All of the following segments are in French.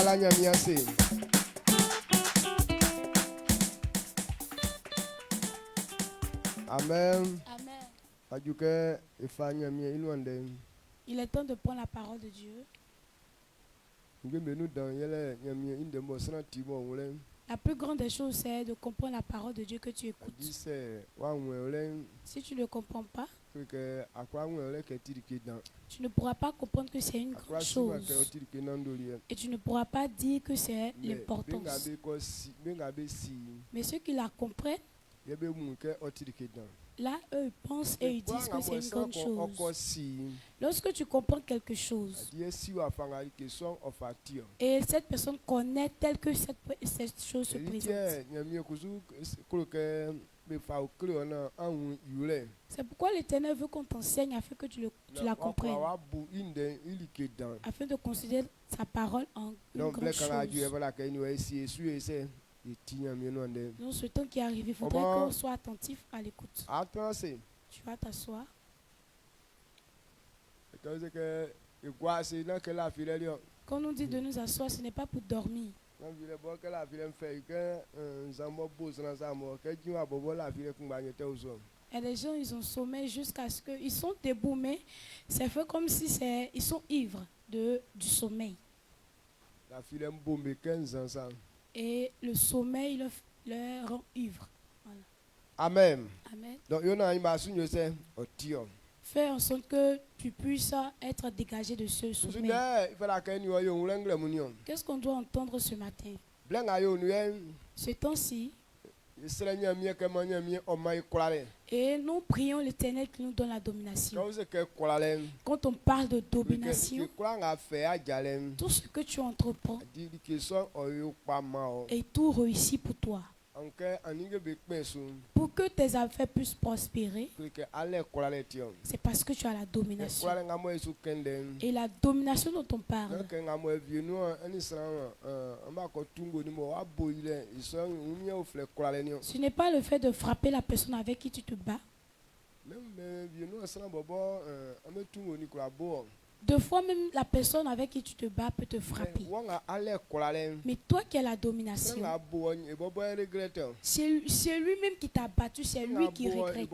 Amen. Amen. Il est temps de prendre la parole de Dieu. La plus grande des choses, c'est de comprendre la parole de Dieu que tu écoutes. Si tu ne comprends pas, tu ne pourras pas comprendre que c'est une grande chose. Et tu ne pourras pas dire que c'est l'importance. Mais ceux qui la comprennent, là, eux, ils pensent et ils disent que c'est une grande chose. Lorsque tu comprends quelque chose, et cette personne connaît tel que cette chose se présente. C'est pourquoi l'Éternel veut qu'on t'enseigne afin que tu la comprennes. Afin de considérer sa parole en une grande chose. Dans ce temps qui arrive, il faudrait qu'on soit attentif à l'écoute. Tu vas t'asseoir. Quand on nous dit de nous asseoir, ce n'est pas pour dormir. Et les gens, ils ont sommeil jusqu'à ce qu'ils sont debout, mais c'est fait comme si ils sont ivres du sommeil. Et le sommeil leur rend ivre. Voilà. Amen. Amen. Donc, fais en sorte que tu puisses être dégagé de ce sommeil. Qu'est-ce qu'on doit entendre ce matin? Ce temps-ci, et nous prions l'Éternel qui nous donne la domination. Quand on parle de domination, tout ce que tu entreprends, et tout réussit pour toi. Pour que tes affaires puissent prospérer, c'est parce que tu as la domination. Et la domination dont on parle, ce n'est pas le fait de frapper la personne avec qui tu te bats. Deux fois même la personne avec qui tu te bats peut te frapper. Mais toi qui as la domination, c'est lui-même qui t'a battu, c'est lui qui regrette.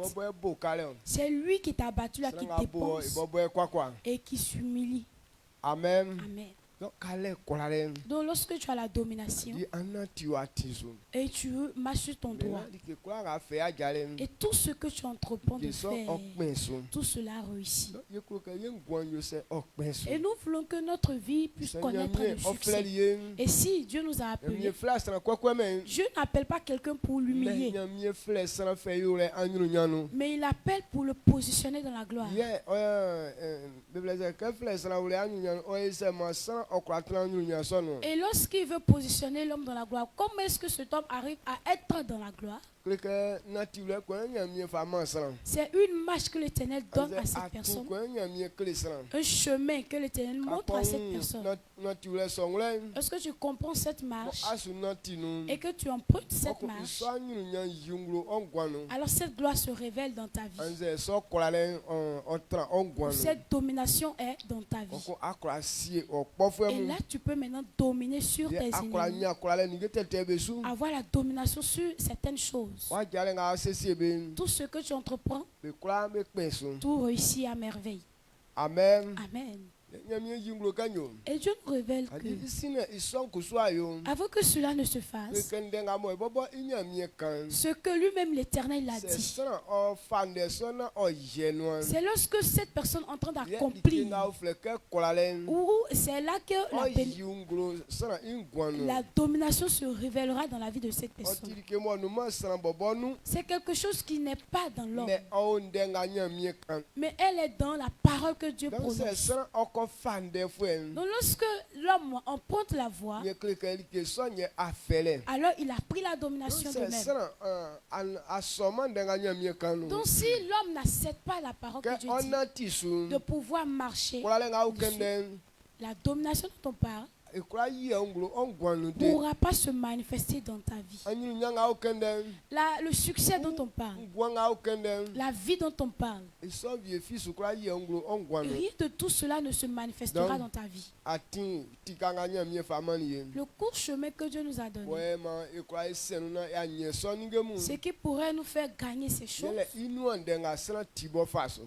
C'est lui qui t'a battu là, qui t'épose et qui s'humilie. Amen. Amen. Donc lorsque tu as la domination et tu marches sur ton droit, et tout ce que tu entreprends de faire, tout cela réussit. Et nous voulons que notre vie puisse connaître le succès. Et si Dieu nous a appelés, Dieu n'appelle pas quelqu'un pour l'humilier, mais il appelle pour le positionner dans la gloire. Et lorsqu'il veut positionner l'homme dans la gloire, comment est-ce que cet homme arrive à être dans la gloire? C'est une marche que l'Éternel donne à cette personne. Un chemin que l'Éternel montre à cette personne. Lorsque tu comprends cette marche et que tu empruntes cette marche, alors cette gloire se révèle dans ta vie. Cette domination est dans ta vie. Et là, tu peux maintenant dominer sur tes ennemis. Avoir la domination sur certaines choses. Tout ce que tu entreprends, tout réussit à merveille. Amen. Amen. Et Dieu nous révèle que avant que cela ne se fasse, ce que lui-même l'Éternel a dit, c'est lorsque cette personne est en train d'accomplir, ou c'est là que la domination se révélera dans la vie de cette personne. C'est quelque chose qui n'est pas dans l'homme, mais elle est dans la parole que Dieu prononce. Donc lorsque l'homme emprunte la voie, alors il a pris la domination de même. Donc si l'homme n'accepte pas la parole que Dieu dit, de pouvoir marcher dessus, la domination dont on parle, pourra pas se manifester dans ta vie. Le succès dont on parle, la vie dont on parle, rien de tout cela ne se manifestera dans ta vie. Le court chemin que Dieu nous a donné, ce qui pourrait nous faire gagner ces choses,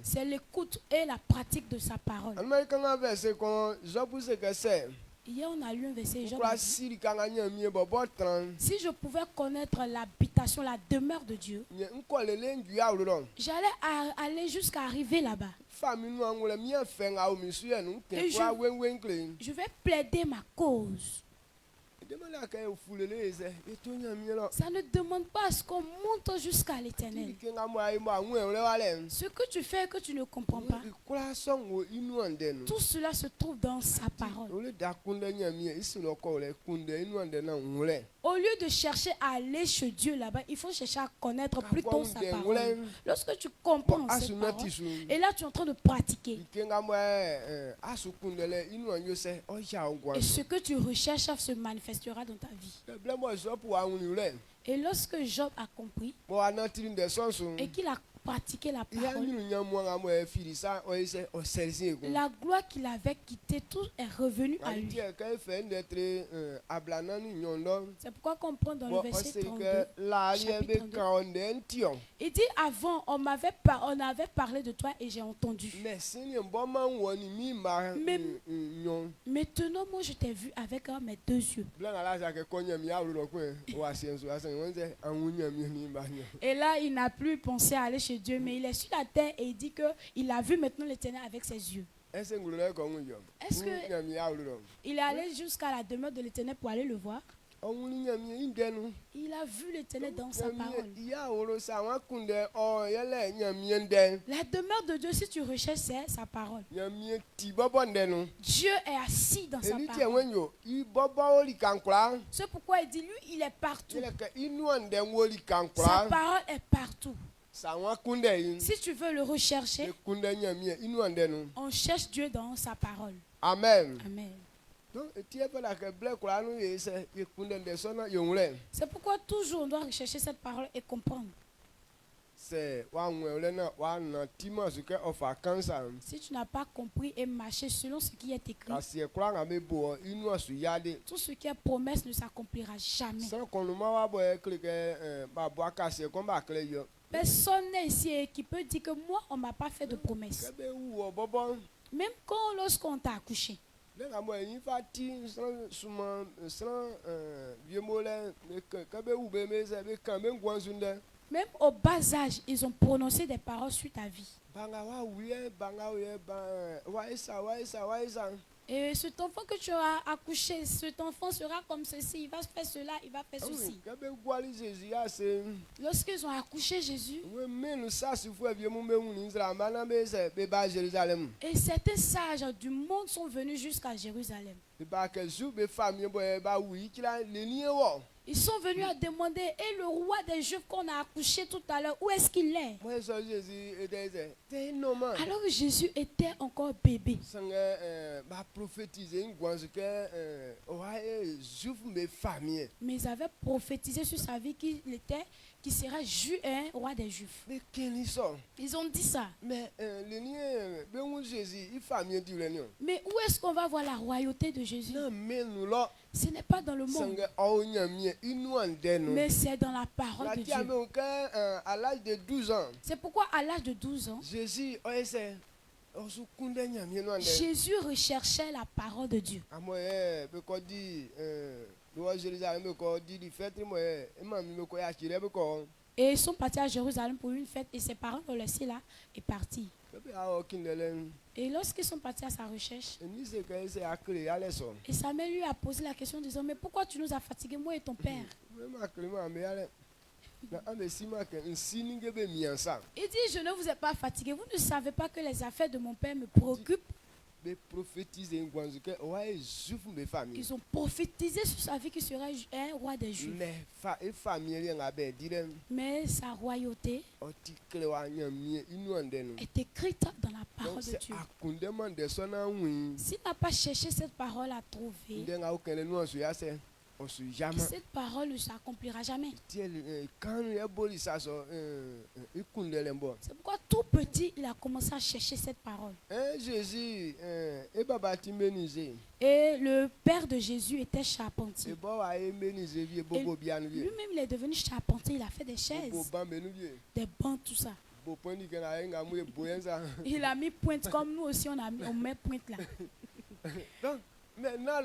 c'est l'écoute et la pratique de sa parole. Hier, on a lu un verset. Job a dit, si je pouvais connaître l'habitation, la demeure de Dieu, j'allais aller jusqu'à arriver là-bas. Et je vais plaider ma cause. Ça ne demande pas à ce qu'on monte jusqu'à l'Éternel. Ce que tu fais et que tu ne comprends pas, tout cela se trouve dans sa parole. Au lieu de chercher à aller chez Dieu là-bas, il faut chercher à connaître plutôt sa parole. Lorsque tu comprends cette parole, et là tu es en train de pratiquer, et ce que tu recherches se manifestera dans ta vie. Et lorsque Job a compris et qu'il a pratiqué la parole, la gloire qu'il avait quittée, tout est revenu à lui. C'est pourquoi qu'on prend dans le verset 32, chapitre 32. Il dit, avant, on avait parlé de toi et j'ai entendu. Maintenant, moi, je t'ai vu avec mes deux yeux. Et là, il n'a plus pensé à aller chez Dieu, mais il est sur la terre et il dit qu'il a vu maintenant l'Éternel avec ses yeux. Est-ce qu'il est allé jusqu'à la demeure de l'Éternel pour aller le voir? Il a vu l'Éternel dans sa parole. La demeure de Dieu, si tu recherches, c'est sa parole. Dieu est assis dans sa parole. C'est pourquoi il dit, lui, il est partout. Sa parole est partout. Si tu veux le rechercher, on cherche Dieu dans sa parole. Amen. Amen. C'est pourquoi toujours on doit rechercher cette parole et comprendre. Si tu n'as pas compris et marché selon ce qui est écrit, tout ce qui est promesse ne s'accomplira jamais. Personne n'est ici qui peut dire que moi on m'a pas fait de promesse. Même lorsqu'on t'a accouché. Même au bas âge, ils ont prononcé des paroles sur ta vie. Et cet enfant que tu as accouché, cet enfant sera comme ceci, il va faire cela, il va faire ceci. Lorsqu'ils ont accouché Jésus, et certains sages du monde sont venus jusqu'à Jérusalem. Ils sont venus à demander, et le roi des Juifs qu'on a accouché tout à l'heure, où est-ce qu'il est? Alors que Jésus était encore bébé. Mais ils avaient prophétisé sur sa vie qu'il sera un roi des Juifs. Ils ont dit ça. Mais où est-ce qu'on va voir la royauté de Jésus? Ce n'est pas dans le monde, mais c'est dans la parole de Dieu. C'est pourquoi à l'âge de 12 ans, Jésus recherchait la parole de Dieu. Et ils sont partis à Jérusalem pour une fête et ses parents ont laissé là et partis. Et lorsqu'ils sont partis à sa recherche, et Samuel lui a posé la question disant, mais pourquoi tu nous as fatigués, moi et ton père? Il dit, je ne vous ai pas fatigué. Vous ne savez pas que les affaires de mon père me préoccupent. Ils ont prophétisé sur sa vie qu'il serait un roi des Juifs. Mais sa royauté est écrite dans la parole de Dieu. S'il n'a pas cherché cette parole à trouver, cette parole ne s'accomplira jamais. C'est pourquoi tout petit, il a commencé à chercher cette parole. Et le père de Jésus était charpentier. Lui-même, il est devenu charpentier. Il a fait des chaises, des bancs, tout ça. Il a mis pointe comme nous aussi, on met pointe là. Maintenant,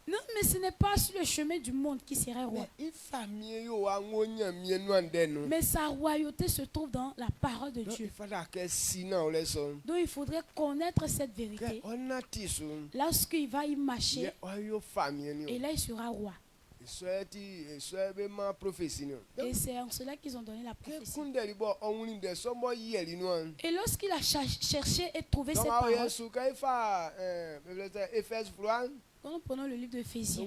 non, mais ce n'est pas sur le chemin du monde qui serait roi. Mais sa royauté se trouve dans la parole de Dieu. Donc il faudrait connaître cette vérité. Lorsqu'il va y marcher, et là il sera roi. Et c'est en cela qu'ils ont donné la prophétie. Et lorsqu'il a cherché et trouvé cette parole, quand nous prenons le livre d'Éphésiens,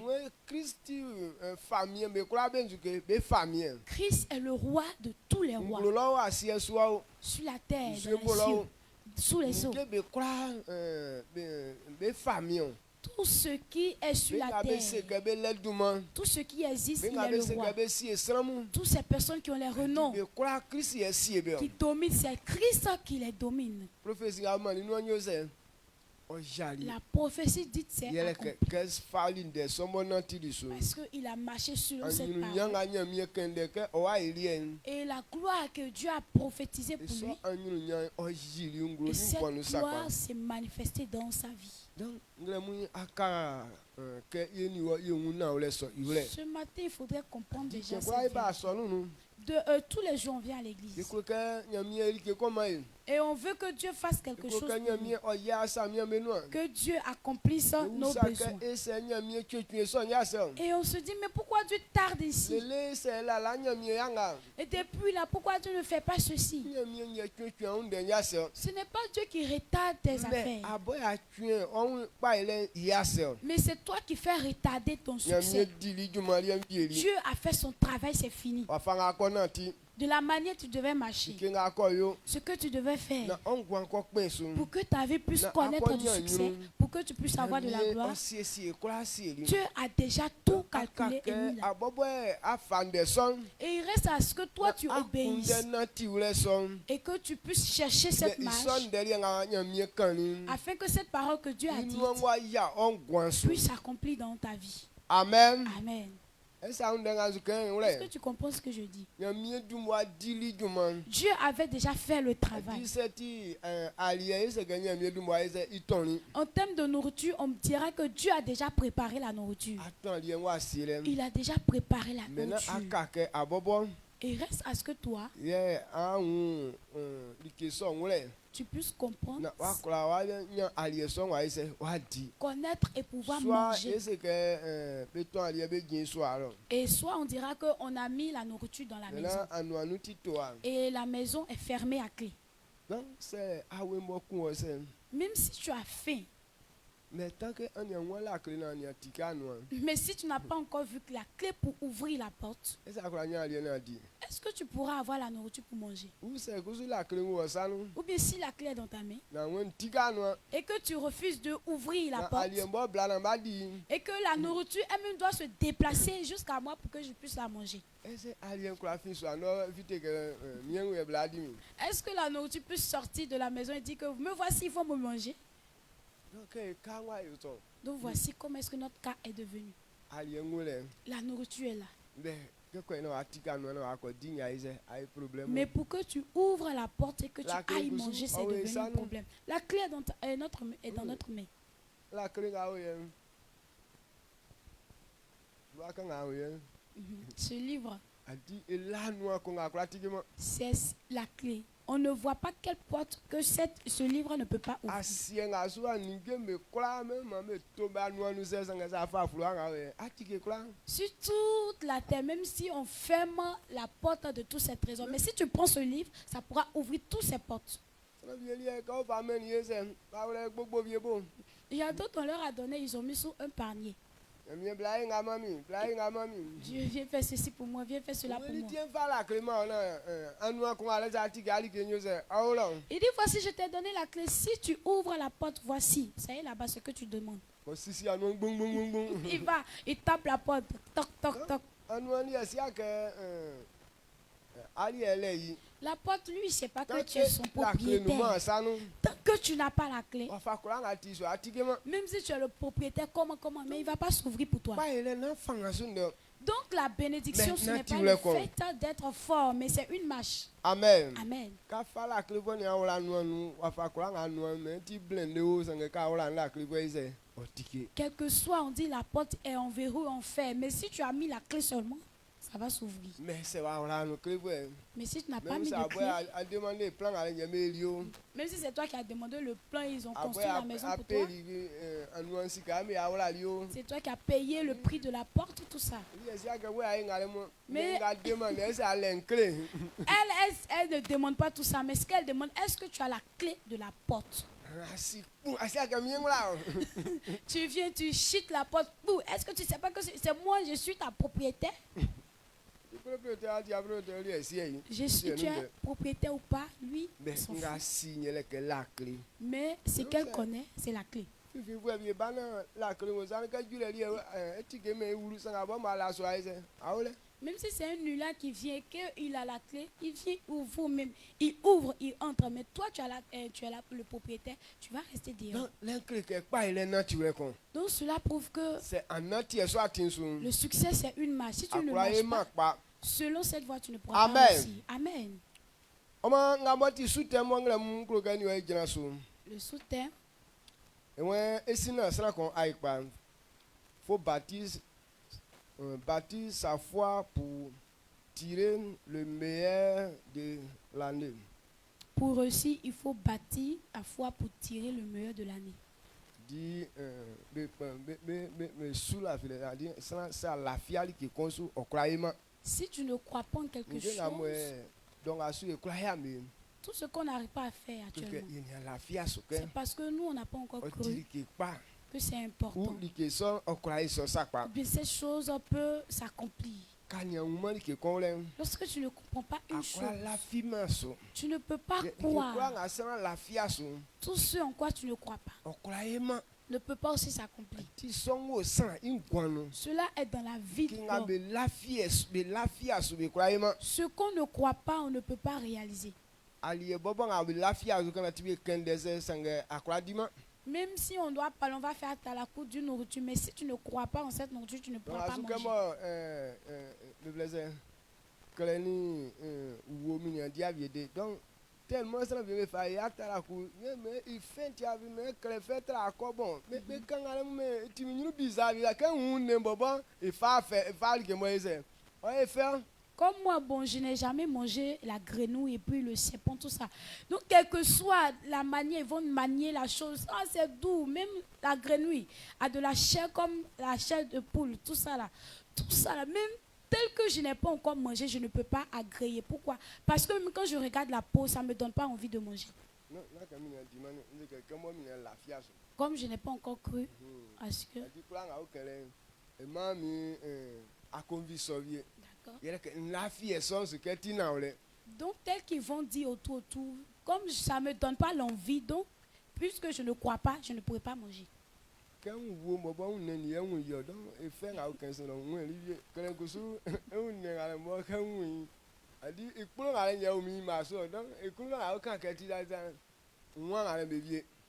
Christ est le roi de tous les rois, sur la terre, dans les cieux, sous les eaux. Tout ce qui est sur la terre, tout ce qui existe, il est le roi. Toutes ces personnes qui ont les renoms, qui dominent, c'est Christ qui les domine. La prophétie dite c'est accompli. Parce qu'il a marché selon cette parole. Et la gloire que Dieu a prophétisée pour lui, et cette gloire s'est manifestée dans sa vie. Ce matin, il faudrait comprendre déjà cette vérité. Tous les jours, on vient à l'église. Et on veut que Dieu fasse quelque chose pour nous. Que Dieu accomplisse nos besoins. Et on se dit, mais pourquoi Dieu tarde ici? Et depuis là, pourquoi Dieu ne fait pas ceci? Ce n'est pas Dieu qui retarde tes affaires. Mais c'est toi qui fais retarder ton succès. Dieu a fait son travail, c'est fini. De la manière tu devais marcher, ce que tu devais faire, pour que ta vie puisse connaître du succès, pour que tu puisses avoir de la gloire. Dieu a déjà tout calculé et mis là. Et il reste à ce que toi tu obéisses et que tu puisses chercher cette marche afin que cette parole que Dieu a dite puisse s'accomplir dans ta vie. Amen. Amen. Est-ce que tu comprends ce que je dis? Dieu avait déjà fait le travail. En termes de nourriture, on dira que Dieu a déjà préparé la nourriture. Il a déjà préparé la nourriture. Et il reste à ce que toi, tu puisses comprendre, connaître et pouvoir manger. Et soit on dira qu'on a mis la nourriture dans la maison et la maison est fermée à clé. Même si tu as faim, mais si tu n'as pas encore vu la clé pour ouvrir la porte, est-ce que tu pourras avoir la nourriture pour manger? Ou bien si la clé est dans ta main et que tu refuses d'ouvrir la porte et que la nourriture elle-même doit se déplacer jusqu'à moi pour que je puisse la manger, est-ce que la nourriture peut sortir de la maison et dire que me voici, il faut me manger? Donc voici comment est-ce que notre cas est devenu. La nourriture est là. Mais pour que tu ouvres la porte et que tu ailles manger, c'est devenu un problème. La clé est dans notre main. Ce livre, c'est la clé. On ne voit pas quelle porte que ce livre ne peut pas ouvrir. Sur toute la terre, même si on ferme la porte de tous ces trésors, mais si tu prends ce livre, ça pourra ouvrir toutes ces portes. Il y a d'autres, on leur a donné, ils ont mis sous un panier. Dieu, viens faire ceci pour moi, viens faire cela pour moi. Il dit, voici, je t'ai donné la clé. Si tu ouvres la porte, voici. Ça y est là-bas, ce que tu demandes. Il tape la porte. Toc, toc, toc. La porte, lui, il ne sait pas que tu es son propriétaire. Tant que tu n'as pas la clé, même si tu es le propriétaire, comment, mais il ne va pas s'ouvrir pour toi. Donc la bénédiction, ce n'est pas le fait d'être fort, mais c'est une marche. Amen. Amen. Quel que soit, on dit la porte est en verrou, en fer. Mais si tu as mis la clé seulement, ça va s'ouvrir. Mais si tu n'as pas mis de clé, même si c'est toi qui as demandé le plan, ils ont construit la maison pour toi. C'est toi qui as payé le prix de la porte, tout ça. Mais elle ne demande pas tout ça, mais ce qu'elle demande, est-ce que tu as la clé de la porte? Tu viens, tu chites la porte. Est-ce que tu ne sais pas que c'est moi, je suis ta propriétaire? Je suis, tu es propriétaire ou pas, lui, s'en fout. Mais ce qu'elle connaît, c'est la clé. Même si c'est un nulard qui vient et qu'il a la clé, il vient ouvre même. Il ouvre, il entre. Mais toi, tu es le propriétaire, tu vas rester dehors. Donc cela prouve que le succès, c'est une marche. Si tu ne marches pas, selon cette voie, tu ne pourras pas réussir. Amen. Le sous-terme. Faut bâtir sa foi pour tirer le meilleur de l'année. Pour réussir, il faut bâtir la foi pour tirer le meilleur de l'année. Si tu ne crois pas en quelque chose, tout ce qu'on n'arrive pas à faire actuellement, c'est parce que nous, on n'a pas encore cru que c'est important. Bien, ces choses peuvent s'accomplir. Lorsque tu ne comprends pas une chose, tu ne peux pas croire. Tout ce en quoi tu ne crois pas ne peut pas aussi s'accomplir. Cela est dans la vie de l'homme. Ce qu'on ne croit pas, on ne peut pas réaliser. Même si on doit parler, on va faire à la cour d'une nourriture, mais si tu ne crois pas en cette nourriture, tu ne pourras pas manger. Donc, tellement ça veut faire à la cour, mais il fait mais bon, mais quand tu me bizarre, quand on ne pas, il faut faire que moi faire. Comme moi, bon, je n'ai jamais mangé la grenouille et puis le serpent, tout ça. Donc, quelle que soit la manière, ils vont manier la chose. Ah, c'est doux. Même la grenouille a de la chair comme la chair de poule, tout ça là. Tout ça là, même tel que je n'ai pas encore mangé, je ne peux pas agréer. Pourquoi? Parce que même quand je regarde la peau, ça ne me donne pas envie de manger. Comme je n'ai pas encore cru à ce que... Donc, tel qu'ils vont dire autour, comme ça ne me donne pas l'envie, donc, puisque je ne crois pas, je ne pourrai pas manger.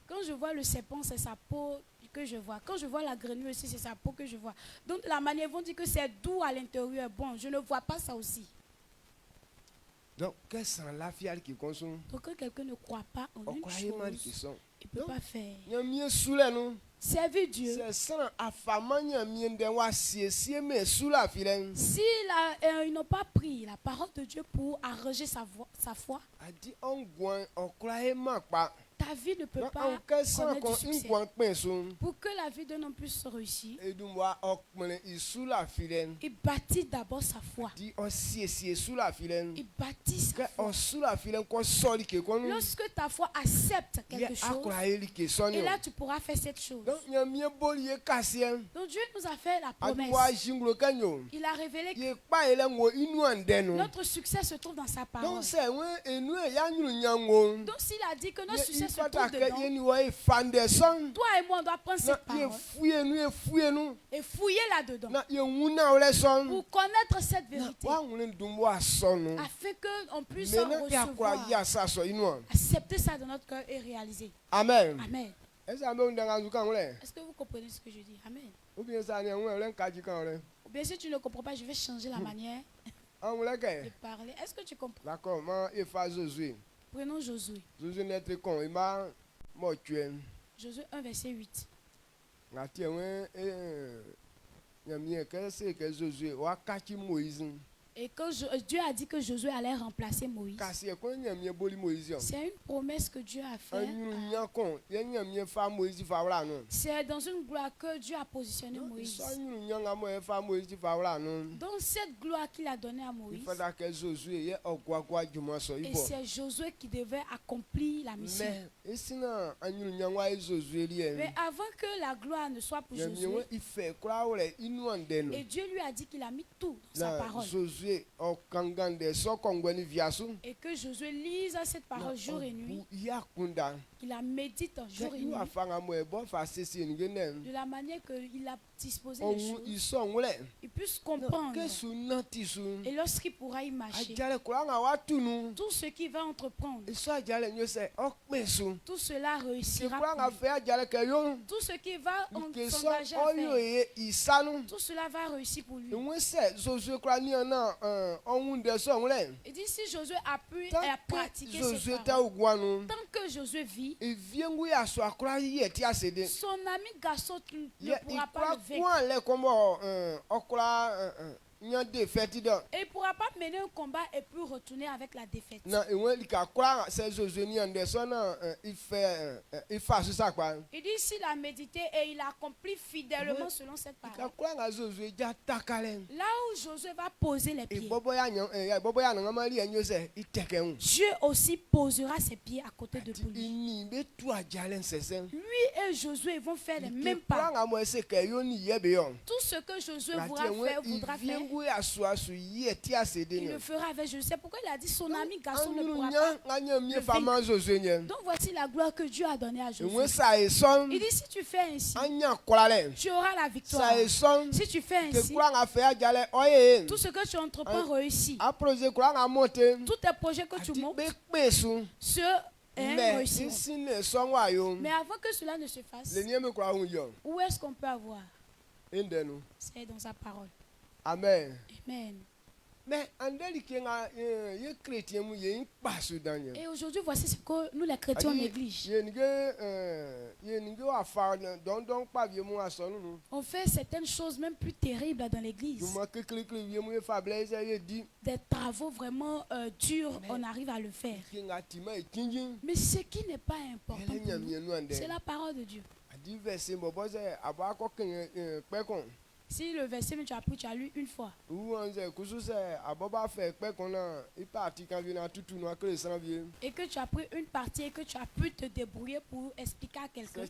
Quand je vois le serpent, c'est sa peau que je vois. Quand je vois la grenouille aussi, c'est sa peau que je vois. Donc, la manière, ils vont dire que c'est doux à l'intérieur. Bon, je ne vois pas ça aussi. Donc, quand quelqu'un ne croit pas en une chose, il ne peut pas faire. Servir Dieu. Si ils n'ont pas pris la parole de Dieu pour arranger sa foi, ta vie ne peut pas connaître du succès. Pour que la vie d'un homme puisse réussir, il bâtit d'abord sa foi. Il bâtit sa foi. Lorsque ta foi accepte quelque chose, et là tu pourras faire cette chose. Donc Dieu nous a fait la promesse. Il a révélé que notre succès se trouve dans sa parole. Donc s'il a dit que notre succès se trouve dedans, toi et moi on doit prendre cette parole et fouiller là-dedans pour connaître cette vérité, afin qu'on puisse recevoir, accepter ça dans notre cœur et réaliser. Amen. Amen. Est-ce que vous comprenez ce que je dis? Amen. Ou bien si tu ne comprends pas, je vais changer la manière de parler. Est-ce que tu comprends? D'accord. Prenons Josué. Josué 1, verset 8. Et quand Dieu a dit que Josué allait remplacer Moïse, c'est une promesse que Dieu a faite. C'est dans une gloire que Dieu a positionné Moïse. Dans cette gloire qu'il a donnée à Moïse, et c'est Josué qui devait accomplir la mission. Mais avant que la gloire ne soit pour Josué, et Dieu lui a dit qu'il a mis tout dans sa parole. Et que Josué lise cette parole jour et nuit. Il la médite jour et nuit. De la manière qu'il a disposé les choses, il puisse comprendre. Et lorsqu'il pourra y marcher, tout ce qu'il va entreprendre, tout cela réussira. Tout ce qu'il va s'engager à faire, tout cela va réussir pour lui. Il dit si Josué a pu pratiquer cette parole, tant que Josué vit, son ami garçon ne pourra pas le vaincre. Et il ne pourra pas mener un combat et puis retourner avec la défaite. Il dit s'il a médité et il a accompli fidèlement selon cette parole, là où Josué va poser les pieds, Dieu aussi posera ses pieds à côté de lui. Lui et Josué vont faire les mêmes pas. Tout ce que Josué voudra faire, il le fera avec Josué. C'est pourquoi il a dit son ami garçon ne pourra pas le vaincre. Donc voici la gloire que Dieu a donnée à Josué. Il dit si tu fais ainsi, tu auras la victoire. Si tu fais ainsi, tout ce que tu entreprends réussit. Tous tes projets que tu montes réussiront. Mais avant que cela ne se fasse, où est-ce qu'on peut avoir? C'est dans sa parole. Amen. Amen. Mais et aujourd'hui, voici ce que nous les chrétiens négligent. On fait certaines choses même plus terribles dans l'église. Des travaux vraiment durs, on arrive à le faire. Mais ce qui n'est pas important pour nous, c'est la parole de Dieu. Si le verset que tu as pris, tu as lu une fois. Et que tu as pris une partie et que tu as pu te débrouiller pour expliquer à quelqu'un.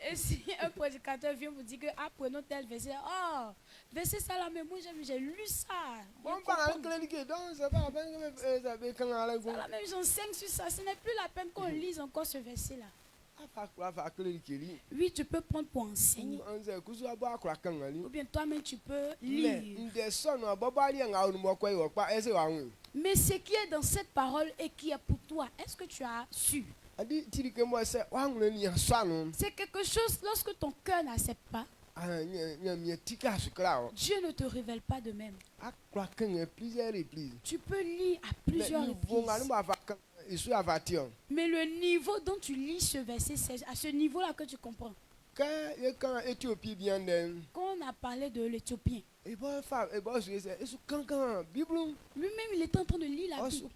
Et si un prédicateur vient vous dire que apprenons tel verset, oh, verset ça là, mais moi j'ai lu ça. Ils ont 5 sur ça, ce n'est plus la peine qu'on lise encore ce verset là. Oui, tu peux prendre pour enseigner. Ou bien toi-même tu peux lire. Mais ce qui est dans cette parole et qui est pour toi, est-ce que tu as su? C'est quelque chose, lorsque ton cœur n'accepte pas, Dieu ne te révèle pas de même. Tu peux lire à plusieurs reprises. Mais le niveau dont tu lis ce verset, c'est à ce niveau-là que tu comprends. Quand on a parlé de l'Éthiopien, Lui-même, il était en train de lire la Bible.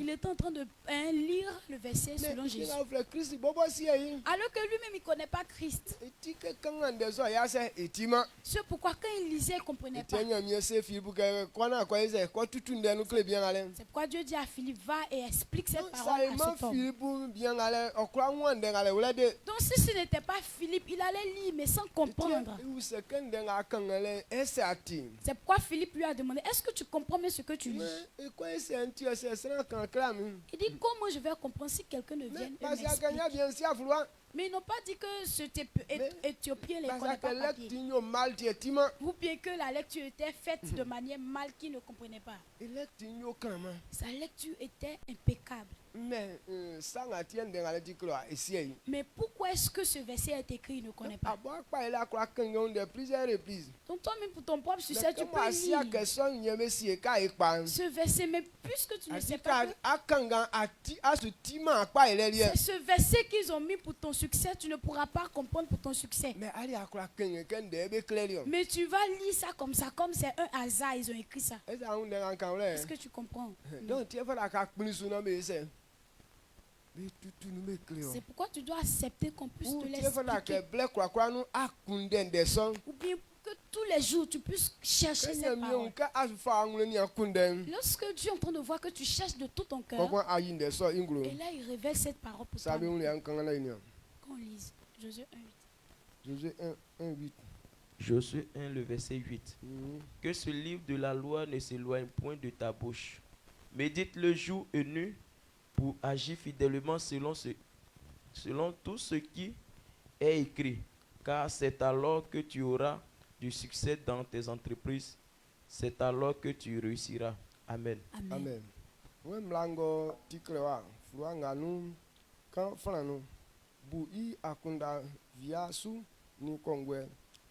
Il était en train de lire le verset selon Jésus. Alors que lui-même, il ne connaît pas Christ. C'est pourquoi quand il lisait, il ne comprenait pas. C'est pourquoi Dieu dit à Philippe, va et explique cette parole à cet homme. Donc si ce n'était pas Philippe, il allait lire mais sans comprendre. C'est pourquoi Philippe lui a demandé, est-ce que tu comprends bien ce que tu lis? Il dit, comment je vais comprendre si quelqu'un ne vient et m'explique? Mais ils n'ont pas dit que cet Éthiopien ne connaît pas papier. Ou bien que la lecture était faite de manière mal qu'il ne comprenait pas. Sa lecture était impeccable. Mais pourquoi est-ce que ce verset est écrit, il ne connaît pas? Donc toi-même pour ton propre succès, tu peux lire ce verset, mais puisque tu ne sais pas que c'est ce verset qu'ils ont mis pour ton succès, tu ne pourras pas comprendre pour ton succès. Mais tu vas lire ça, comme c'est un hasard, ils ont écrit ça. Est-ce que tu comprends? C'est pourquoi tu dois accepter qu'on puisse te l'expliquer. Ou bien que tous les jours tu puisses chercher cette parole. Lorsque Dieu est en train de voir que tu cherches de tout ton cœur, et là il révèle cette parole pour toi. Qu'on lise Josué 1:8. Josué 1:8. Josué 1, le verset 8. Que ce livre de la loi ne s'éloigne point de ta bouche. Médite le jour et nuit pour agir fidèlement selon tout ce qui est écrit. Car c'est alors que tu auras du succès dans tes entreprises. C'est alors que tu réussiras. Amen. Amen.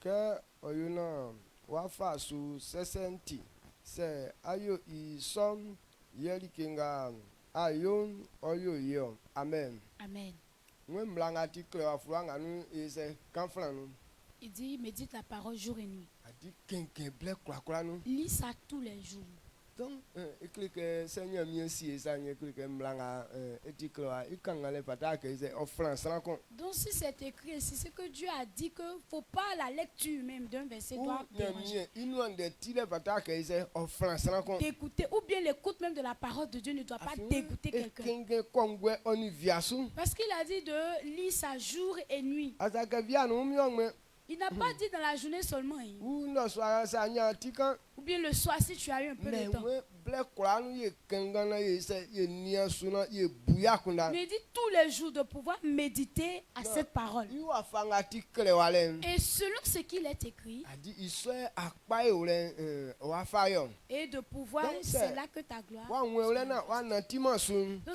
Ke oyuna wafa su sesenti se ayo isom yelikinga ayon oyo yo. Amen. Amen. Il dit médite la parole jour et nuit. Lis ça tous les jours. Donc si c'est écrit ici, c'est que Dieu a dit que faut pas la lecture même d'un verset doit déranger. D'écouter ou bien l'écoute même de la parole de Dieu ne doit pas dégoûter quelqu'un. Parce qu'il a dit de lire ça jour et nuit. Il n'a pas dit dans la journée seulement. Ou bien le soir si tu as eu un peu de temps. Mais il dit tous les jours de pouvoir méditer à cette parole. Et selon ce qu'il est écrit, et de pouvoir, c'est là que ta gloire. Donc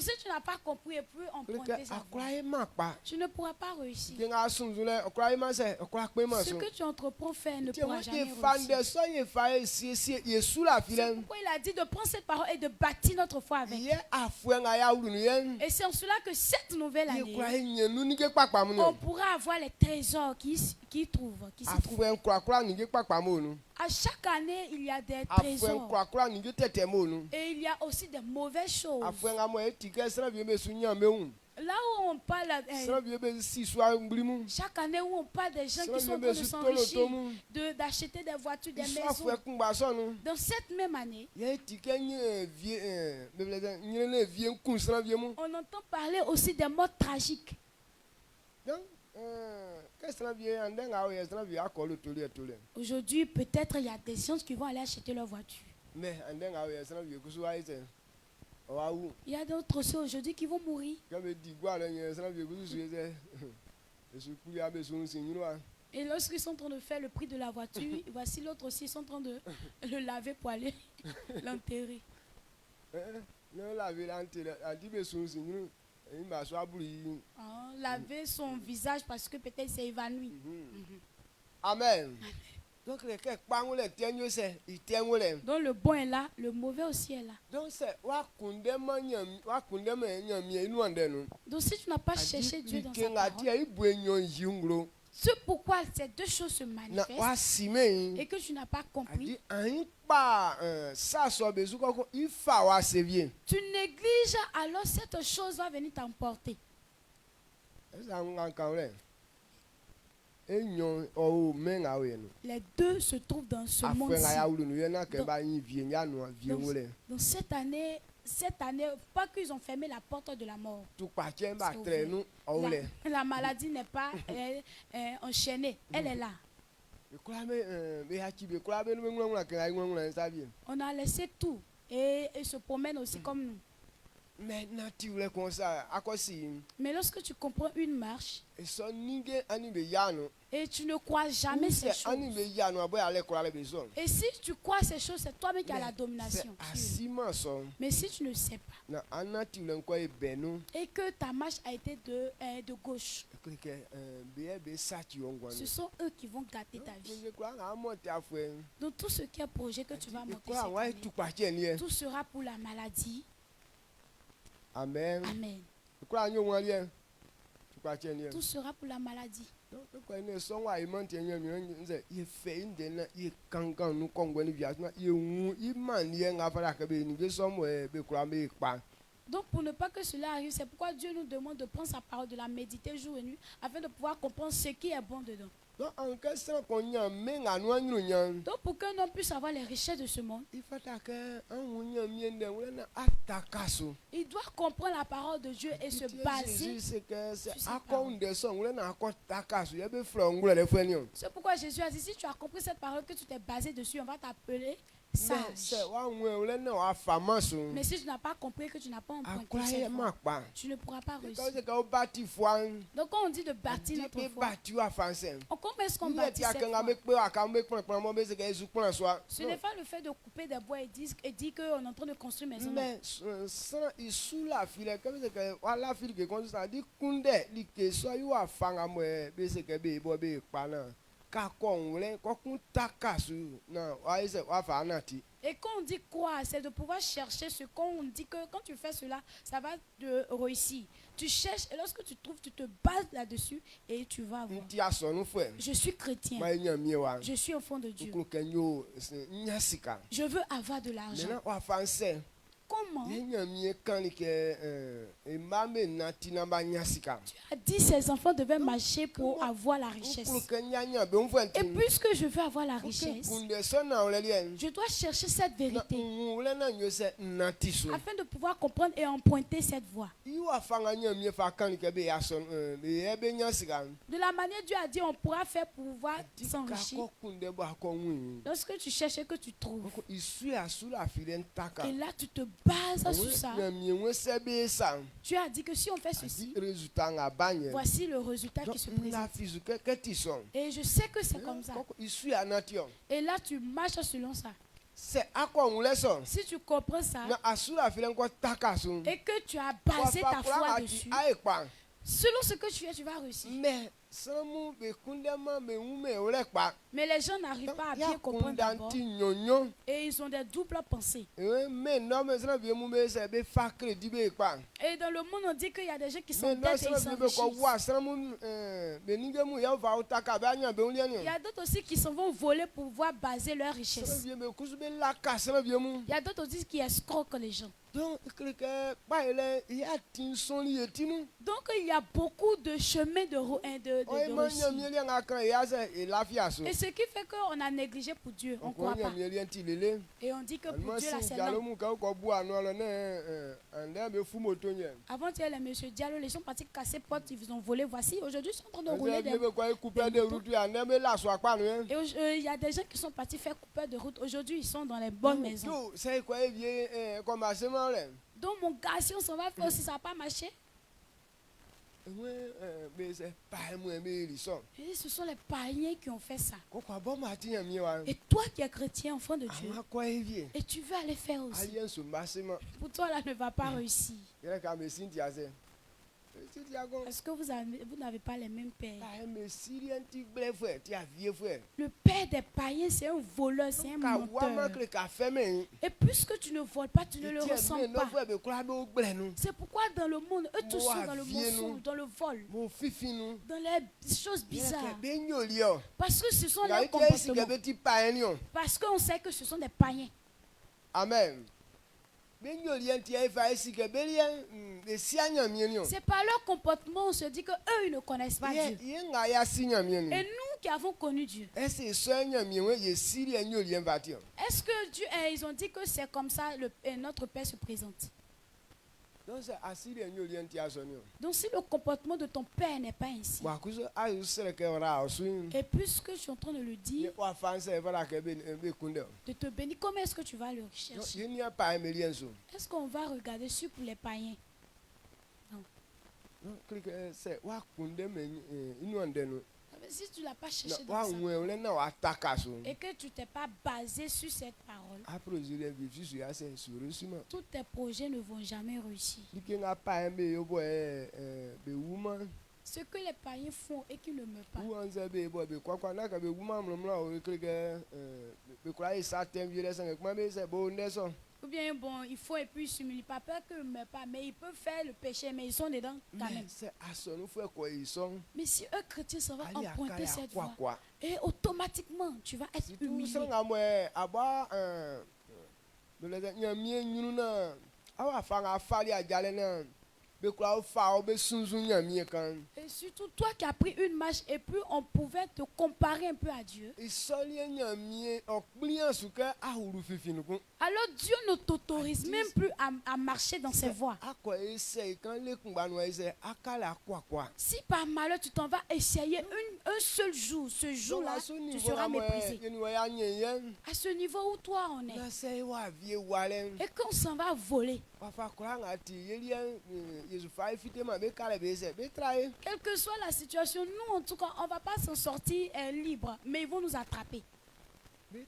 si tu n'as pas compris et puis emprunter sa voie, tu ne pourras pas réussir. Ce que tu entreprends faire ne pourra jamais réussir. C'est pourquoi il a dit de prendre cette parole et de bâtir notre foi avec. Et c'est en cela que cette nouvelle année, on pourra avoir les trésors qui se trouvent. À chaque année, il y a des trésors. Et il y a aussi des mauvaises choses. Là où on parle, chaque année où on parle des gens qui sont en train de s'enrichir, d'acheter des voitures, des maisons. Dans cette même année, on entend parler aussi des morts tragiques. Aujourd'hui, peut-être il y a des gens qui vont aller acheter leur voiture. Il y a d'autres aussi aujourd'hui qui vont mourir. Et lorsqu'ils sont en train de faire le prix de la voiture, voici l'autre aussi, ils sont en train de le laver pour aller l'enterrer. Laver son visage parce que peut-être il s'est évanoui. Amen. Donc le bon est là, le mauvais aussi est là. Donc si tu n'as pas cherché Dieu dans sa parole, C'est pourquoi ces deux choses se manifestent et que tu n'as pas compris. Tu négliges, alors cette chose va venir t'emporter. Les deux se trouvent dans ce monde-ci. Dans cette année, pas qu'ils ont fermé la porte de la mort. La maladie n'est pas enchaînée, elle est là. On a laissé tout et se promène aussi comme nous. Mais lorsque tu comprends une marche et tu ne crois jamais ces choses, et si tu crois ces choses, c'est toi-même qui as la domination. Mais si tu ne sais pas et que ta marche a été de gauche, ce sont eux qui vont gâter ta vie. Donc tout ce qui est projet que tu vas monter cette année, tout sera pour la maladie. Amen. Amen. Tout sera pour la maladie. Donc pour ne pas que cela arrive, c'est pourquoi Dieu nous demande de prendre sa parole, de la méditer jour et nuit, afin de pouvoir comprendre ce qui est bon dedans. Donc pour qu'un homme puisse avoir les richesses de ce monde, il doit comprendre la parole de Dieu et se baser sur sa parole. C'est pourquoi Jésus a dit, si tu as compris cette parole, que tu t'es basé dessus, on va t'appeler sage. Mais si tu n'as pas compris, que tu n'as pas emprunté cette voie, tu ne pourras pas réussir. Donc quand on dit de bâtir notre foi, comment est-ce qu'on bâtit cette foi? Ce n'est pas le fait de couper des bois et dire qu'on est en train de construire une maison. Mais et quand on dit quoi, c'est de pouvoir chercher ce qu'on dit que quand tu fais cela, ça va te réussir. Tu cherches et lorsque tu trouves, tu te bases là-dessus et tu vas voir. Je suis chrétien. Je suis au fond de Dieu. Je veux avoir de l'argent. Comment? Tu as dit ces enfants devaient marcher pour avoir la richesse. Et puisque je veux avoir la richesse, je dois chercher cette vérité afin de pouvoir comprendre et emprunter cette voie. De la manière Dieu a dit, on pourra faire pour pouvoir s'enrichir. Lorsque tu cherches et que tu trouves, et là tu te bases sur ça. Tu as dit que si on fait ceci, voici le résultat qui se présente. Et je sais que c'est comme ça. Et là tu marches selon ça. Si tu comprends ça et que tu as basé ta foi dessus, selon ce que tu fais, tu vas réussir. Mais les gens n'arrivent pas à bien comprendre d'abord. Et ils ont des doubles pensées. Et dans le monde, on dit qu'il y a des gens qui sont bêtes et ils s'enrichissent. Il y a d'autres aussi qui s'en vont voler pour pouvoir baser leur richesse. Il y a d'autres aussi qui escroquent les gens. Donc il y a beaucoup de chemins de réussite. Et ce qui fait qu'on a négligé pour Dieu, on ne croit pas. Et on dit que pour Dieu là c'est non. Avant-hier, les monsieur Diallo, les sont partis casser porte, ils ont volé. Voici, aujourd'hui ils sont en train de rouler des motos. Et il y a des gens qui sont partis faire coupeur de route. Aujourd'hui ils sont dans les bonnes maisons. Donc mon gars, si on s'en va faire aussi, ça va pas marcher. Et ce sont les païens qui ont fait ça. Et toi qui es chrétien, enfant de Dieu, et tu veux aller faire aussi. Pour toi, là, ne va pas réussir. Est-ce que vous n'avez pas les mêmes pères? Le père des païens, c'est un voleur, c'est un menteur. Et puisque tu ne voles pas, tu ne le ressens pas. C'est pourquoi dans le monde, eux tous sont dans le mensonge, dans le vol, dans les choses bizarres. Parce que ce sont leurs comportements. Parce qu'on sait que ce sont des païens. Amen. C'est par leur comportement on se dit que eux ils ne connaissent pas Dieu. Et nous qui avons connu Dieu. Est-ce que Dieu, ils ont dit que c'est comme ça notre Père se présente? Donc si le comportement de ton père n'est pas ainsi, et puisque je suis en train de le dire, de te bénir, comment est-ce que tu vas le rechercher? Est-ce qu'on va regarder sur pour les païens? Non. Si tu ne l'as pas cherché dans ça, et que tu t'es pas basé sur cette parole, tous tes projets ne vont jamais réussir. Ce que les païens font et qui ne meurent pas. Ou bien bon, il faut et puis il s'humilie. Pas peur qu'ils ne meurent pas, mais ils peuvent faire le péché, mais ils sont dedans quand même. Mais si eux chrétiens s'en vont emprunter cette voie, et automatiquement tu vas être humilié. Et surtout toi qui as pris une marche et puis on pouvait te comparer un peu à Dieu. Alors Dieu ne t'autorise même plus à marcher dans ses voies. Si par malheur tu t'en vas essayer un seul jour, ce jour-là, tu seras méprisé. À ce niveau où toi on est. Et qu'on s'en va voler. Quelle que soit la situation, nous en tout cas, on ne va pas s'en sortir libre, mais ils vont nous attraper. Ils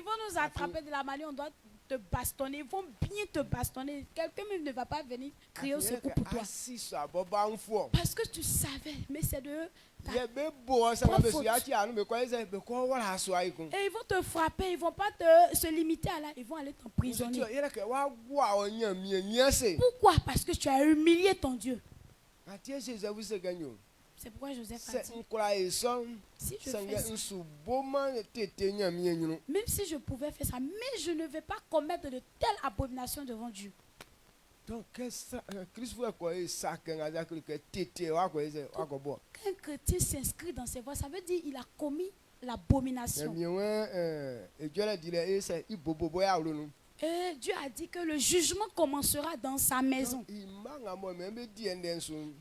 vont nous attraper de la manière on doit te bastonner, ils vont bien te bastonner. Quelqu'un même ne va pas venir crier au secours pour toi. Parce que tu savais, mais c'est de eux. Et ils vont te frapper, ils ne vont pas se limiter à là, ils vont aller t'emprisonner. Pourquoi? Parce que tu as humilié ton Dieu. C'est pourquoi Joseph a dit, si je fais ça, même si je pouvais faire ça, mais je ne vais pas commettre de telles abominations devant Dieu. Donc, quand un chrétien s'inscrit dans ses voies, ça veut dire qu'il a commis l'abomination. Et Dieu a dit que le jugement commencera dans sa maison.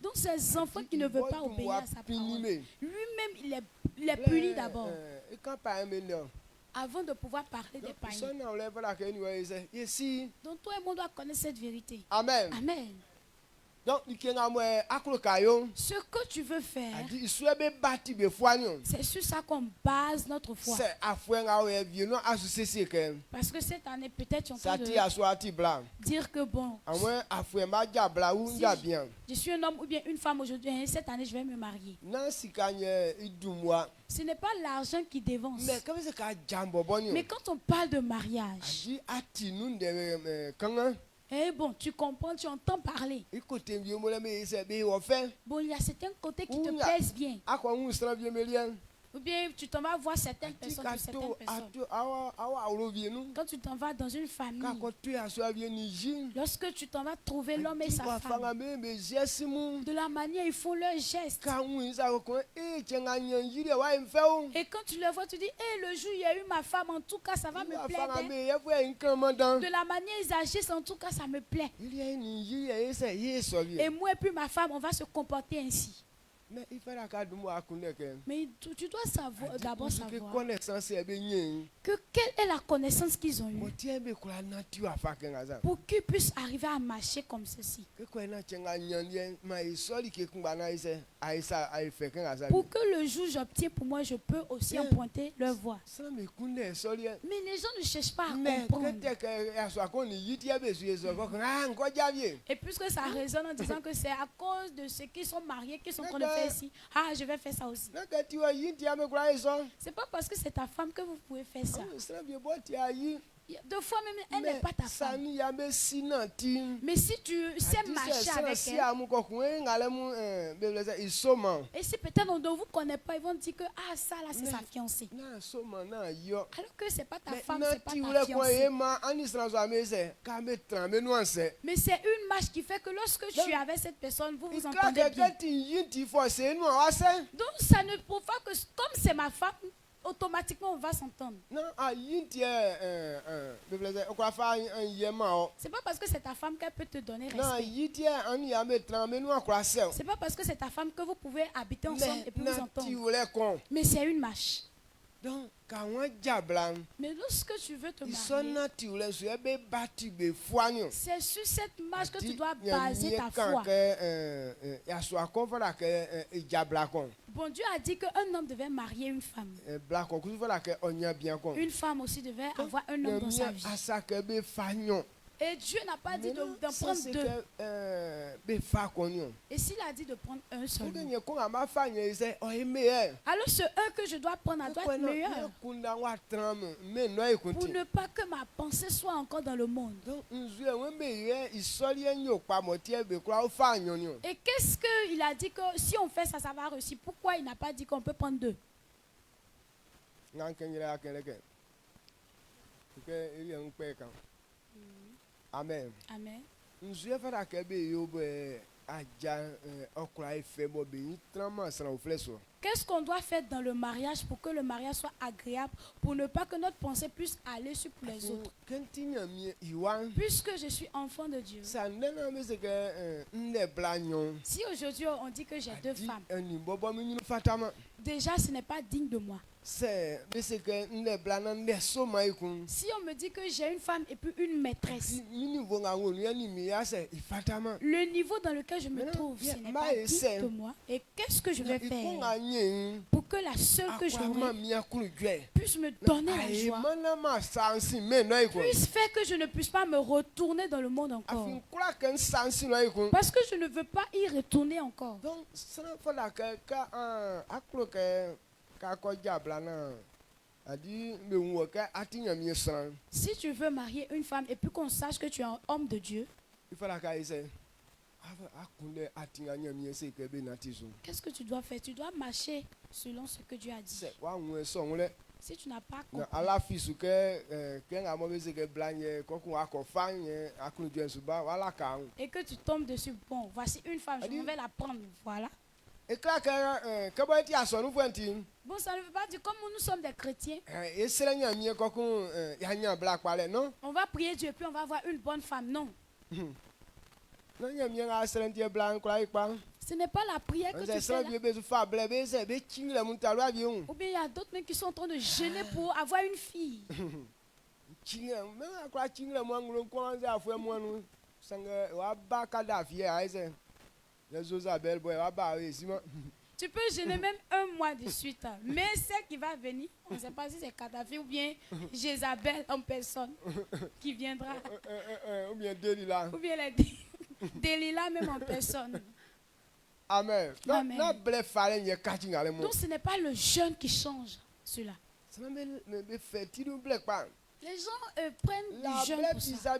Donc ces enfants qui ne veulent pas obéir à sa parole, lui-même il les punit d'abord. Avant de pouvoir parler des païens. Donc toi et moi doit connaître cette vérité. Amen. Amen. Donc, ce que tu veux faire, c'est sur ça qu'on base notre foi. Parce que cette année, peut-être tu es en train de dire que bon, si je suis un homme ou bien une femme aujourd'hui, cette année je vais me marier. Ce n'est pas l'argent qui dévance. Mais quand on parle de mariage, eh bon, tu comprends, tu entends parler. Bon, il y a certains côtés qui te plaisent bien. Ou bien tu t'en vas voir certaines personnes de certaines personnes. Quand tu t'en vas dans une famille, lorsque tu t'en vas trouver l'homme et sa femme, de la manière ils font leurs gestes. Et quand tu le vois, tu dis, hey, le jour où il y a eu ma femme, en tout cas ça va me plaire. De la manière ils agissent, en tout cas ça me plaît. Et moi et puis ma femme, on va se comporter ainsi. Mais tu dois savoir, d'abord savoir que quelle est la connaissance qu'ils ont eue pour qu'ils puissent arriver à marcher comme ceci. Pour que le jour j'obtiens pour moi, je peux aussi emprunter leur voie. Mais les gens ne cherchent pas à comprendre. Et puisque ça résonne en disant que c'est à cause de ceux qui sont mariés, qui sont en train de faire ici, ah, je vais faire ça aussi. C'est pas parce que c'est ta femme que vous pouvez faire ça. Deux fois même, elle n'est pas ta femme. Mais si tu sais marcher avec elle, et si peut-être on ne vous connaît pas, ils vont dire que ah, ça là c'est sa fiancée. Alors que c'est pas ta femme, c'est pas ta fiancée. Mais c'est une marche qui fait que lorsque tu es avec cette personne, vous vous entendez bien. Donc ça ne prouve pas que comme c'est ma femme, automatiquement on va s'entendre. C'est pas parce que c'est ta femme qu'elle peut te donner respect. C'est pas parce que c'est ta femme que vous pouvez habiter ensemble et puis vous entendre. Mais c'est une marche. Mais lorsque tu veux te marier, c'est sur cette marche que tu dois baser ta foi. Bon, Dieu a dit qu'un homme devait marier une femme. Une femme aussi devait avoir un homme dans sa vie. Et Dieu n'a pas dit d'en prendre deux. Et s'il a dit de prendre un seul, alors ce un que je dois prendre doit être meilleur. Pour ne pas que ma pensée soit encore dans le monde. Et qu'est-ce qu'il a dit que si on fait ça, ça va réussir? Pourquoi il n'a pas dit qu'on peut prendre deux? Amen. Amen. Qu'est-ce qu'on doit faire dans le mariage pour que le mariage soit agréable, pour ne pas que notre pensée puisse aller sur les autres? Puisque je suis enfant de Dieu. Si aujourd'hui on dit que j'ai deux femmes, déjà ce n'est pas digne de moi. Si on me dit que j'ai une femme et puis une maîtresse, le niveau dans lequel je me trouve, ce n'est pas digne de moi. Et qu'est-ce que je vais faire pour que la seule que j'aurai puisse me donner la joie, puisse faire que je ne puisse pas me retourner dans le monde encore, parce que je ne veux pas y retourner encore. Si tu veux marier une femme et puis qu'on sache que tu es un homme de Dieu, qu'est-ce que tu dois faire? Tu dois marcher selon ce que Dieu a dit. Si tu n'as pas compris, et que tu tombes dessus, bon, voici une femme, je vais la prendre, voilà. Bon, ça ne veut pas dire comme nous sommes des chrétiens, on va prier Dieu et puis on va avoir une bonne femme, non. Ce n'est pas la prière que tu fais là. Ou bien il y a d'autres mecs qui sont en train de gêner pour avoir une fille. Tu peux gêner même un mois de suite. Mais celle qui va venir, on ne sait pas si c'est Kadhafi ou bien Jézabel en personne qui viendra. Ou bien Delilah. Ou bien Delilah même en personne. Amen. Amen. Donc ce n'est pas le jeune qui change cela. Les gens prennent du jeûne pour ça.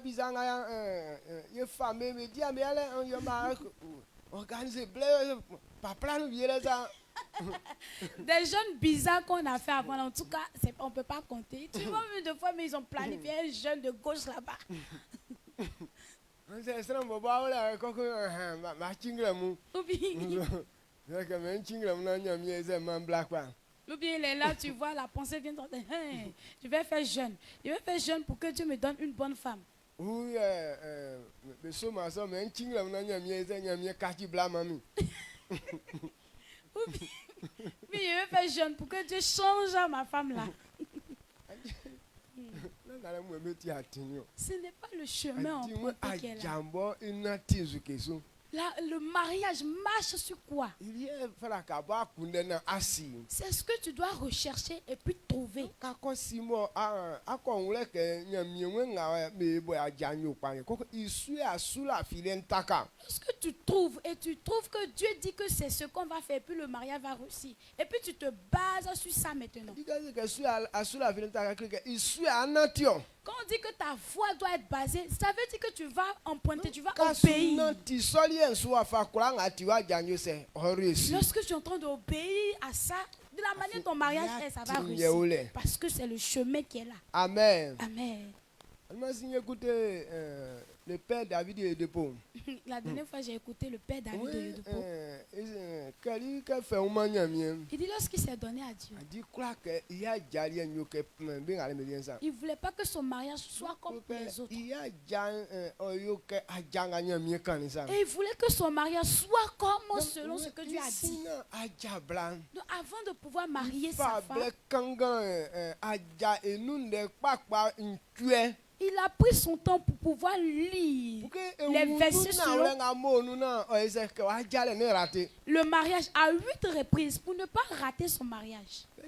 Des jeunes bizarres qu'on a fait avant, en tout cas, on ne peut pas compter. Tu vois, une fois, mais ils ont planifié un jeûne de gauche là-bas. Ou bien il est là, tu vois, la pensée vient de dire, hey, je vais faire jeûne. Je vais faire jeûne pour que Dieu me donne une bonne femme. Oui, je vais faire jeûne pour que Dieu change ma femme là. Ce n'est pas le chemin emprunté qu'elle a. Là, le mariage marche sur quoi? C'est ce que tu dois rechercher et puis trouver. Lorsque tu trouves et tu trouves que Dieu dit que c'est ce qu'on va faire, puis le mariage va réussir. Et puis tu te bases sur ça maintenant. Quand on dit que ta foi doit être basée, ça veut dire que tu vas emprunter, tu vas obéir. Lorsque tu es en train d'obéir à ça, de la manière dont ton mariage est, ça va réussir. Parce que c'est le chemin qui est là. Amen. Amen. Le père David de Yedepo. La dernière fois, j'ai écouté le père David de Yedepo. Il dit lorsqu'il s'est donné à Dieu, il ne voulait pas que son mariage soit comme les autres. Et il voulait que son mariage soit comme selon ce que Dieu a dit. Donc, avant de pouvoir marier sa femme, il a pris son temps pour pouvoir lire les versets selon le mariage à 8 reprises pour ne pas rater son mariage. Et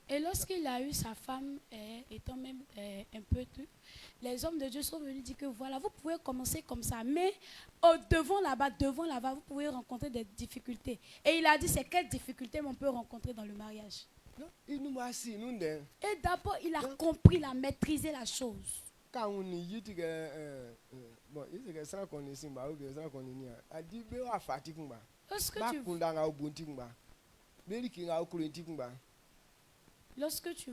Et lorsqu'il a eu sa femme, étant même un peu truc, les hommes de Dieu sont venus dire que voilà, vous pouvez commencer comme ça, mais devant là-bas, vous pouvez rencontrer des difficultés. Et il a dit, c'est quelles difficultés on peut rencontrer dans le mariage? Et d'abord, il a compris, il a maîtrisé la chose. Lorsque tu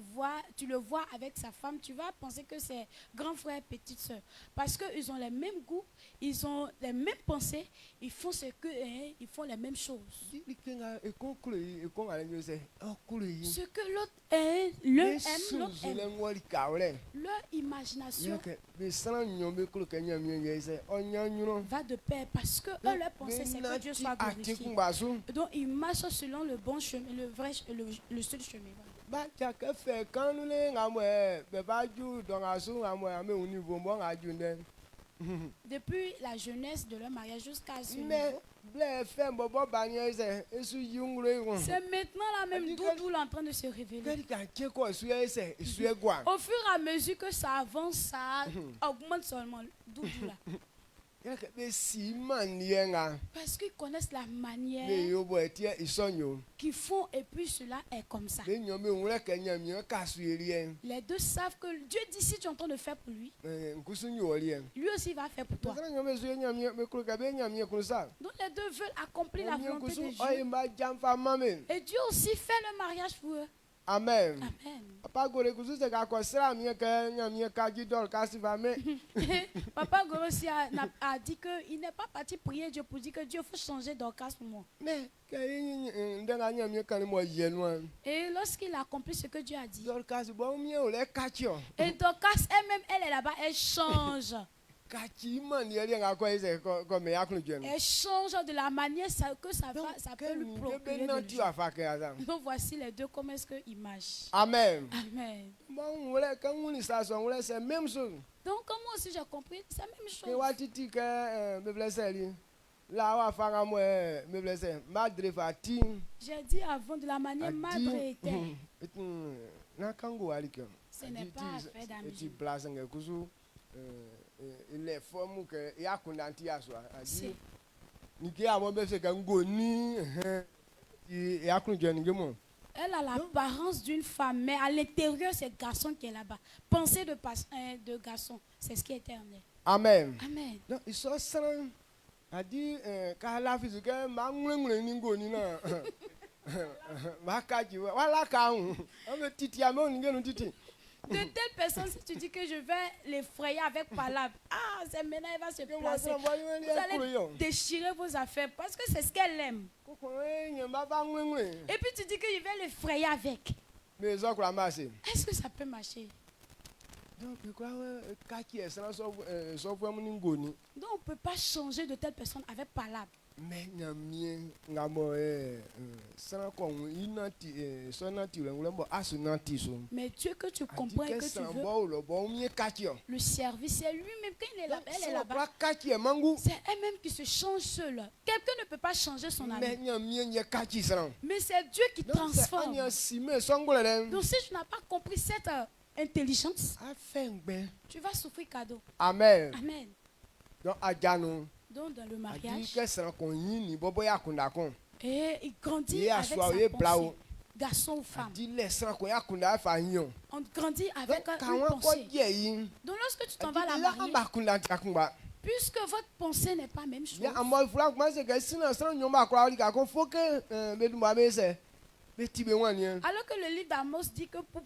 le vois avec sa femme, tu vas penser que c'est grand frère et petite soeur. Parce qu'ils ont les mêmes goûts, ils ont les mêmes pensées, ils font ils font les mêmes choses. Ce que l'autre aime, l'autre aime. Leur imagination va de pair parce que eux, leur pensée, c'est que Dieu soit glorifié. Donc ils marchent selon le bon chemin, le seul chemin. Depuis la jeunesse de leur mariage jusqu'à ce niveau, c'est maintenant la même Doudou en train de se révéler. Au fur et à mesure que ça avance, ça augmente seulement Doudou là. Parce qu'ils connaissent la manière qu'ils font et puis cela est comme ça. Les deux savent que Dieu dit si tu es en train de faire pour lui, lui aussi va faire pour toi. Donc les deux veulent accomplir la volonté de Dieu. Et Dieu aussi fait le mariage pour eux. Amen. Amen. Papa Gorossi a dit qu'il n'est pas parti prier Dieu pour dire que Dieu faut changer Dorcas pour moi. Et lorsqu'il a accompli ce que Dieu a dit, et Dorcas elle-même, elle est là-bas, elle change. Elle change de la manière que ça peut lui procurer de Dieu. Donc voici les deux, comment est-ce qu'ils marchent. Amen. Amen. Donc comme moi aussi j'ai compris, c'est la même chose. J'ai dit avant de la manière madre était. Ce n'est pas fait d'amusement. Elle a l'apparence d'une femme, mais à l'intérieur, c'est le garçon qui est là-bas. Pensée de garçon, c'est ce qui est éternel. Amen. Amen. Donc, ils sont sans. A dit, quand la physique, De telle personne, si tu dis que je vais l'effrayer avec palabres, c'est maintenant elle va se placer. Vous allez déchirer vos affaires parce que c'est ce qu'elle aime. Et puis tu dis que je vais l'effrayer avec. Est-ce que ça peut marcher? Donc on ne peut pas changer de telle personne avec palabres. Mais Dieu que tu comprends et que tu veux, le service, c'est lui-même quand il est là, elle est là-bas. C'est elle-même qui se change seule. Quelqu'un ne peut pas changer son ami. Mais c'est Dieu qui transforme. Donc si tu n'as pas compris cette intelligence, tu vas souffrir cadeau. Amen. Amen. Donc dans le mariage, et il grandit avec sa pensée, garçon ou femme. On grandit avec une pensée. Donc lorsque tu t'en vas à la mariée, puisque votre pensée n'est pas la même chose, alors que le livre d'Amos dit que pour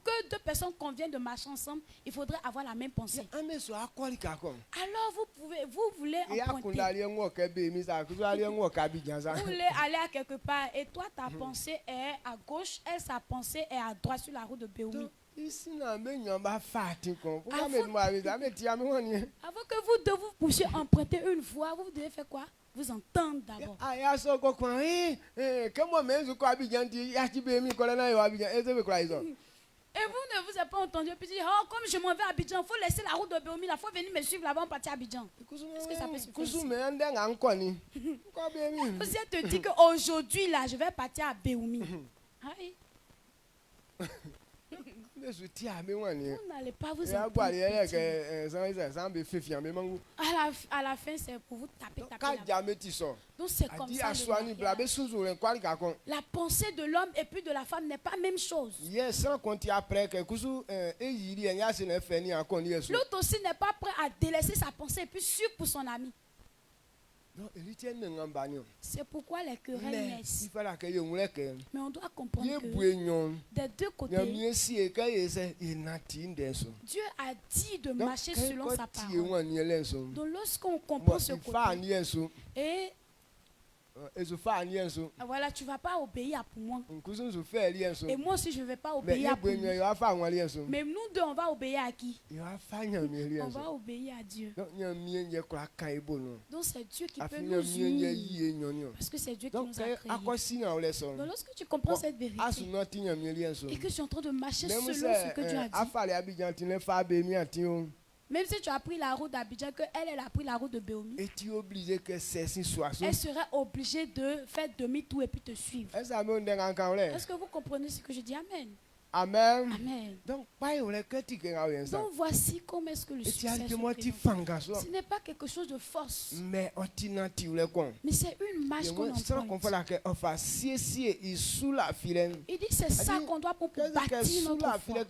que deux personnes conviennent de marcher ensemble, il faudrait avoir la même pensée. Alors vous voulez emprunter. Vous voulez aller à quelque part et toi ta pensée est à gauche et sa pensée est à droite sur la route de Béoumi. Avant que vous puissiez emprunter une voie, vous devez faire quoi? Vous entendre d'abord. Et vous ne vous avez pas entendu et puis dire, oh, comme je m'en vais à Abidjan, il faut laisser la route de Béoumi, il faut venir me suivre là-bas, on partit à Abidjan. Est-ce que ça peut se faire? Vous êtes te dit qu'aujourd'hui, là, je vais partir à Béoumi. Vous n'allez pas vous impliquer. À la fin, c'est pour vous taper. Donc c'est comme ça. La pensée de l'homme et puis de la femme n'est pas la même chose. L'autre aussi n'est pas prêt à délaisser sa pensée et puis suivre pour son ami. C'est pourquoi les querelles naissent. Mais on doit comprendre que des deux côtés, Dieu a dit de marcher selon sa parole. Donc lorsqu'on comprend ce côté, et voilà, tu ne vas pas obéir pour moi. Et moi aussi, je ne vais pas obéir pour lui. Mais nous deux, on va obéir à qui? On va obéir à Dieu. Donc c'est Dieu qui peut nous unir. Parce que c'est Dieu qui nous a créés. Donc lorsque tu comprends cette vérité et que tu es en train de marcher selon ce que Dieu a dit, même si tu as pris la route d'Abidjan, qu'elle a pris la route de Béoumi, elle serait obligée de faire demi-tour et puis te suivre. Est-ce que vous comprenez ce que je dis? Amen. Amen. Amen. Donc voici comment est-ce que le succès ce n'est pas quelque chose de force. Mais c'est une marche qu'on emprunte. Il dit c'est ça qu'on doit pour bâtir notre foi.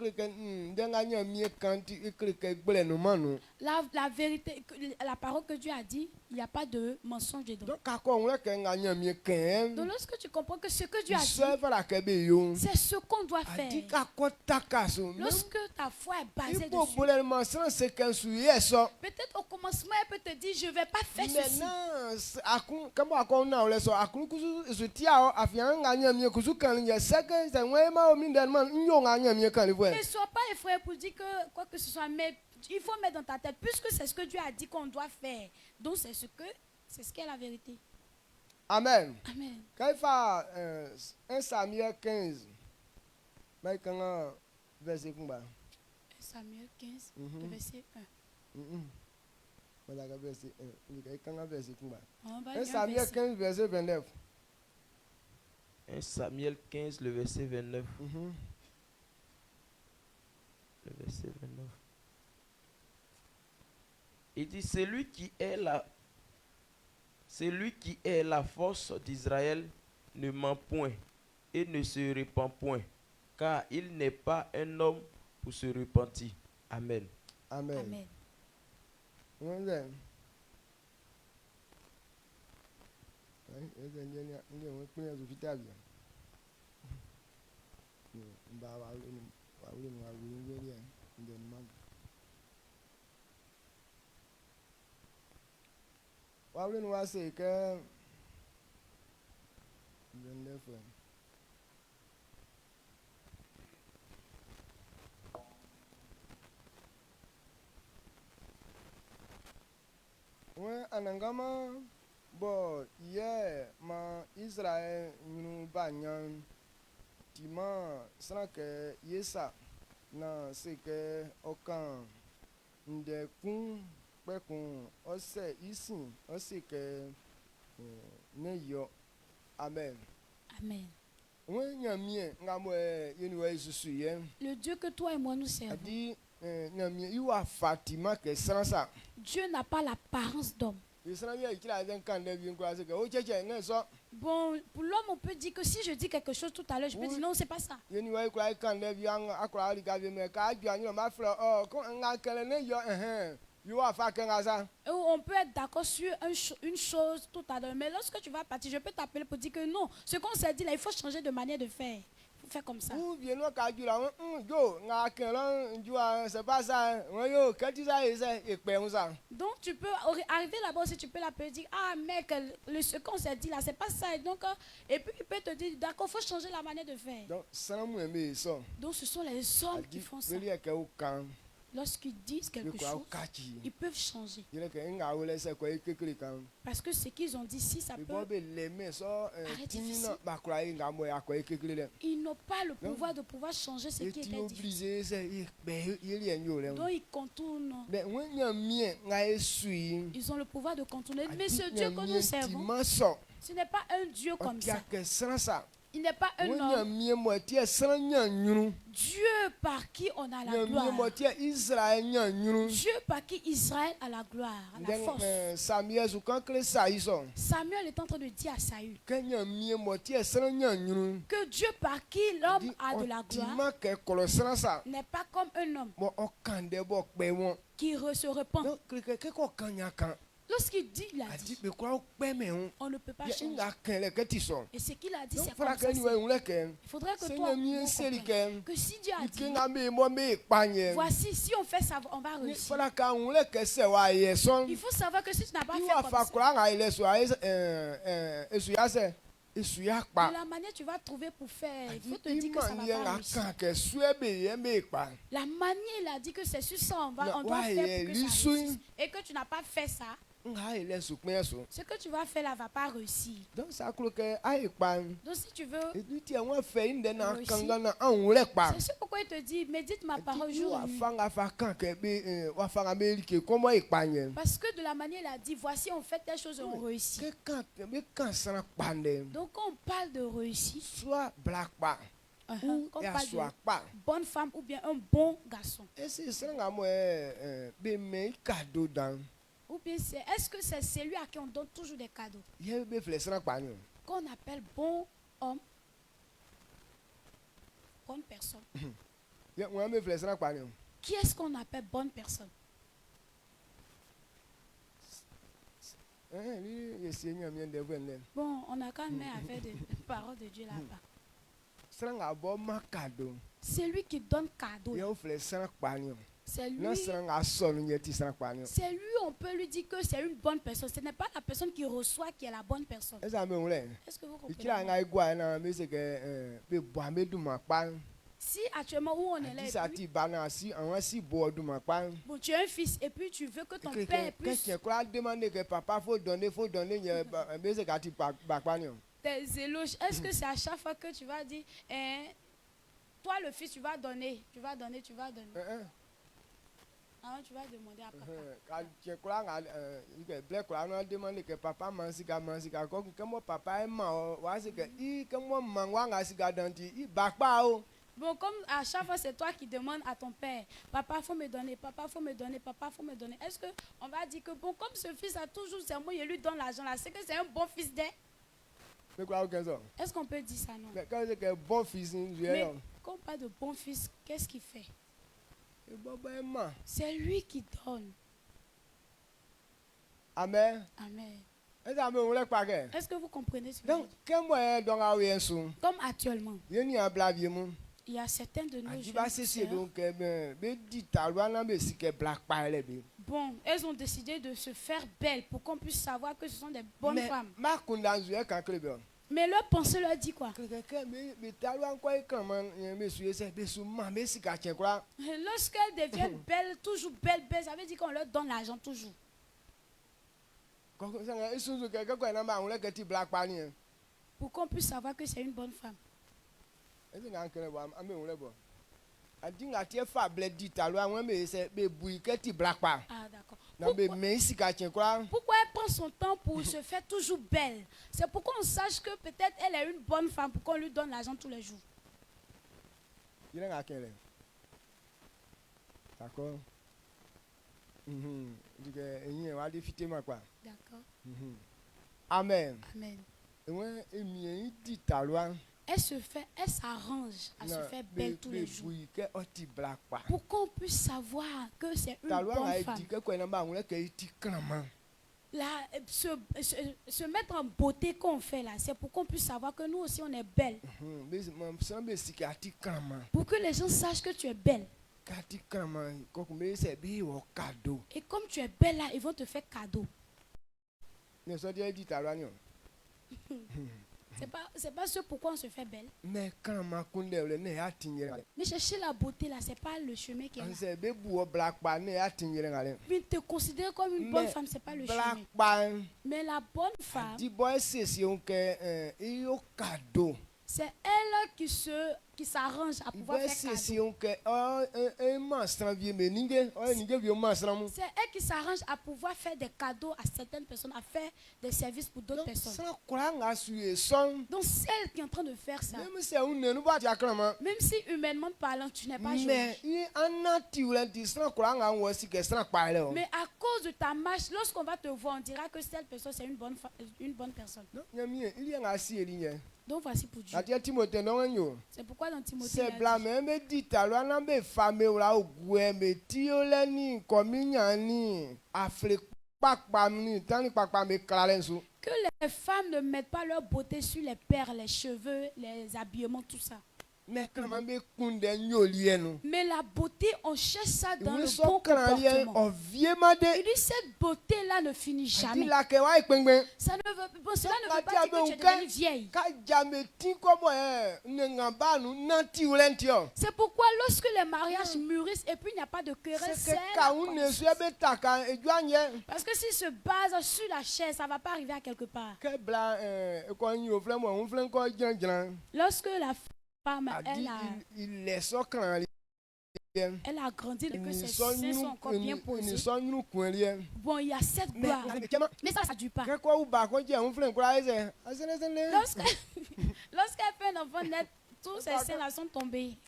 La vérité, la parole que Dieu a dit, il n'y a pas de mensonge dedans. Donc lorsque tu comprends que ce que Dieu a dit, c'est ce qu'on doit faire. Lorsque ta foi est basée dessus, peut-être au commencement elle peut te dire je ne vais pas faire ceci. Ne sois pas effrayé pour dire que quoi que ce soit, mais il faut mettre dans ta tête, puisque c'est ce que Dieu a dit qu'on doit faire. Donc c'est ce qu'est la vérité. Amen. Amen. Quand il fait 1 Samuel 15, verset 1. Samuel 15, le verset 1. Samuel 15, verset 29. 1 Samuel 15, le verset 29. Le verset 29. Il dit, celui qui est la force d'Israël ne ment point et ne se repent point, car il n'est pas un homme pour se repentir. Amen. Amen. Amen. Ouais, anangama bo yeah ma Israël nous banyan tima sanake yesa na seke okan nde kun pekun ose isin oseke ne yo amen. Amen. Le Dieu que toi et moi nous servons, Dieu n'a pas l'apparence d'homme. Bon, pour l'homme, on peut dire que si je dis quelque chose tout à l'heure, je peux dire non, c'est pas ça. On peut être d'accord sur une chose tout à l'heure, mais lorsque tu vas partir, je peux t'appeler pour dire que non, ce qu'on s'est dit là, il faut changer de manière de faire. Il faut faire comme ça. Donc tu peux arriver là-bas aussi, tu peux l'appeler et dire ah mec, ce qu'on s'est dit là, c'est pas ça. Et puis il peut te dire d'accord, il faut changer la manière de faire. Donc ce sont les hommes qui font ça. Lorsqu'ils disent quelque chose, ils peuvent changer. Parce que ce qu'ils ont dit, si ça peut arrêter difficile, ils n'ont pas le pouvoir de pouvoir changer ce qui était difficile. Donc ils contournent. Ils ont le pouvoir de contourner. Mais ce Dieu que nous servons, ce n'est pas un Dieu comme ça. Il n'est pas un homme. Dieu par qui on a la gloire. Dieu par qui Israël a la gloire, a la force. Samuel est en train de dire à Saül que Dieu par qui l'homme a de la gloire n'est pas comme un homme qui se repent. Lorsqu'il dit, il a dit, on ne peut pas changer. Et ce qu'il a dit, c'est comme ça. Il faudrait que toi, comprennes que si Dieu a dit, voici, si on fait ça, on va réussir. Il faut savoir que si tu n'as pas fait comme ça, de la manière tu vas trouver pour faire, il faut te dire que ça va pas réussir. La manière, il a dit que c'est sur ça on doit faire pour que ça réussisse. Et que tu n'as pas fait ça, ce que tu vas faire là va pas réussir. Donc si tu veux réussir, c'est pourquoi il te dit médite ma parole jour et nuit. Parce que de la manière il a dit voici on fait telle chose et on réussit. Donc quand on parle de réussite, soit quand on parle de bonne femme ou bien un bon garçon, ou bien est-ce que c'est celui à qui on donne toujours des cadeaux qu'on appelle bon homme, bonne personne? Qui est-ce qu'on appelle bonne personne? Bon, on a quand même affaire de parole de Dieu là-bas. C'est lui qui donne cadeau. C'est lui, on peut lui dire que c'est une bonne personne. Ce n'est pas la personne qui reçoit qui est la bonne personne. Est-ce que vous comprenez? Si actuellement où on est là, bon, tu as un fils et puis tu veux que ton père puisse... Tes éloges, est-ce que c'est à chaque fois que tu vas dire, toi le fils, tu vas donner. Ah, tu vas demander à papa. Bon, comme à chaque fois c'est toi qui demandes à ton père, papa faut me donner, papa faut me donner, papa faut me donner. Est-ce qu'on va dire que bon, comme ce fils a toujours c'est moi, il lui donne l'argent là, c'est que c'est un bon fils d'elle? Est-ce qu'on peut dire ça, non? Mais quand on parle de bon fils, qu'est-ce qu'il fait? C'est lui qui donne. Amen. Amen. Est-ce que vous comprenez ce que je dis? Comme actuellement, Il y a certains de nos jeunes bon, elles ont décidé de se faire belles pour qu'on puisse savoir que ce sont des bonnes femmes. Mais leur pensée leur dit quoi? Lorsqu'elles deviennent belles, toujours belles, ça veut dire qu'on leur donne l'argent toujours. Pour qu'on puisse savoir que c'est une bonne femme. Ah, d'accord. Pourquoi elle prend son temps pour se faire toujours belle? C'est pour qu'on sache que peut-être elle est une bonne femme, pour qu'on lui donne l'argent tous les jours. D'accord. D'accord. Amen. Amen. Elle s'arrange à se faire belle tous les jours. Pour qu'on puisse savoir que c'est une bonne femme. Là, se mettre en beauté qu'on fait là, c'est pour qu'on puisse savoir que nous aussi on est belle. Pour que les gens sachent que tu es belle. Et comme tu es belle là, ils vont te faire cadeau. C'est pas ce pourquoi on se fait belle. Mais chercher la beauté là, c'est pas le chemin qui est là. Mais te considérer comme une bonne femme, c'est pas le chemin. Mais la bonne femme, c'est elle qui s'arrange à pouvoir faire cadeau. C'est elle qui s'arrange à pouvoir faire des cadeaux à certaines personnes, à faire des services pour d'autres personnes. Donc celle qui est en train de faire ça, même si humainement parlant tu n'es pas jolie, mais à cause de ta marche, lorsqu'on va te voir, on dira que cette personne c'est une bonne personne. Donc voici pour Dieu. C'est pourquoi dans Timothée c'est que les femmes ne mettent pas leur beauté sur les perles, les cheveux, les habillements, tout ça. Mais la beauté, on cherche ça dans le bon comportement. Il dit cette beauté-là ne finit jamais. Cela ne veut pas dire que tu es devenue vieille. C'est pourquoi lorsque les mariages mûrissent et puis il n'y a pas de querelle, parce que s'ils se basent sur la chair, ça ne va pas arriver à quelque part. Lorsque la femme, elle a grandi et que ses seins sont encore bien posés. Bon, il y a cette gloire. Mais ça ne dure pas. Lorsqu'elle fait un enfant net, tous ses seins là sont tombés.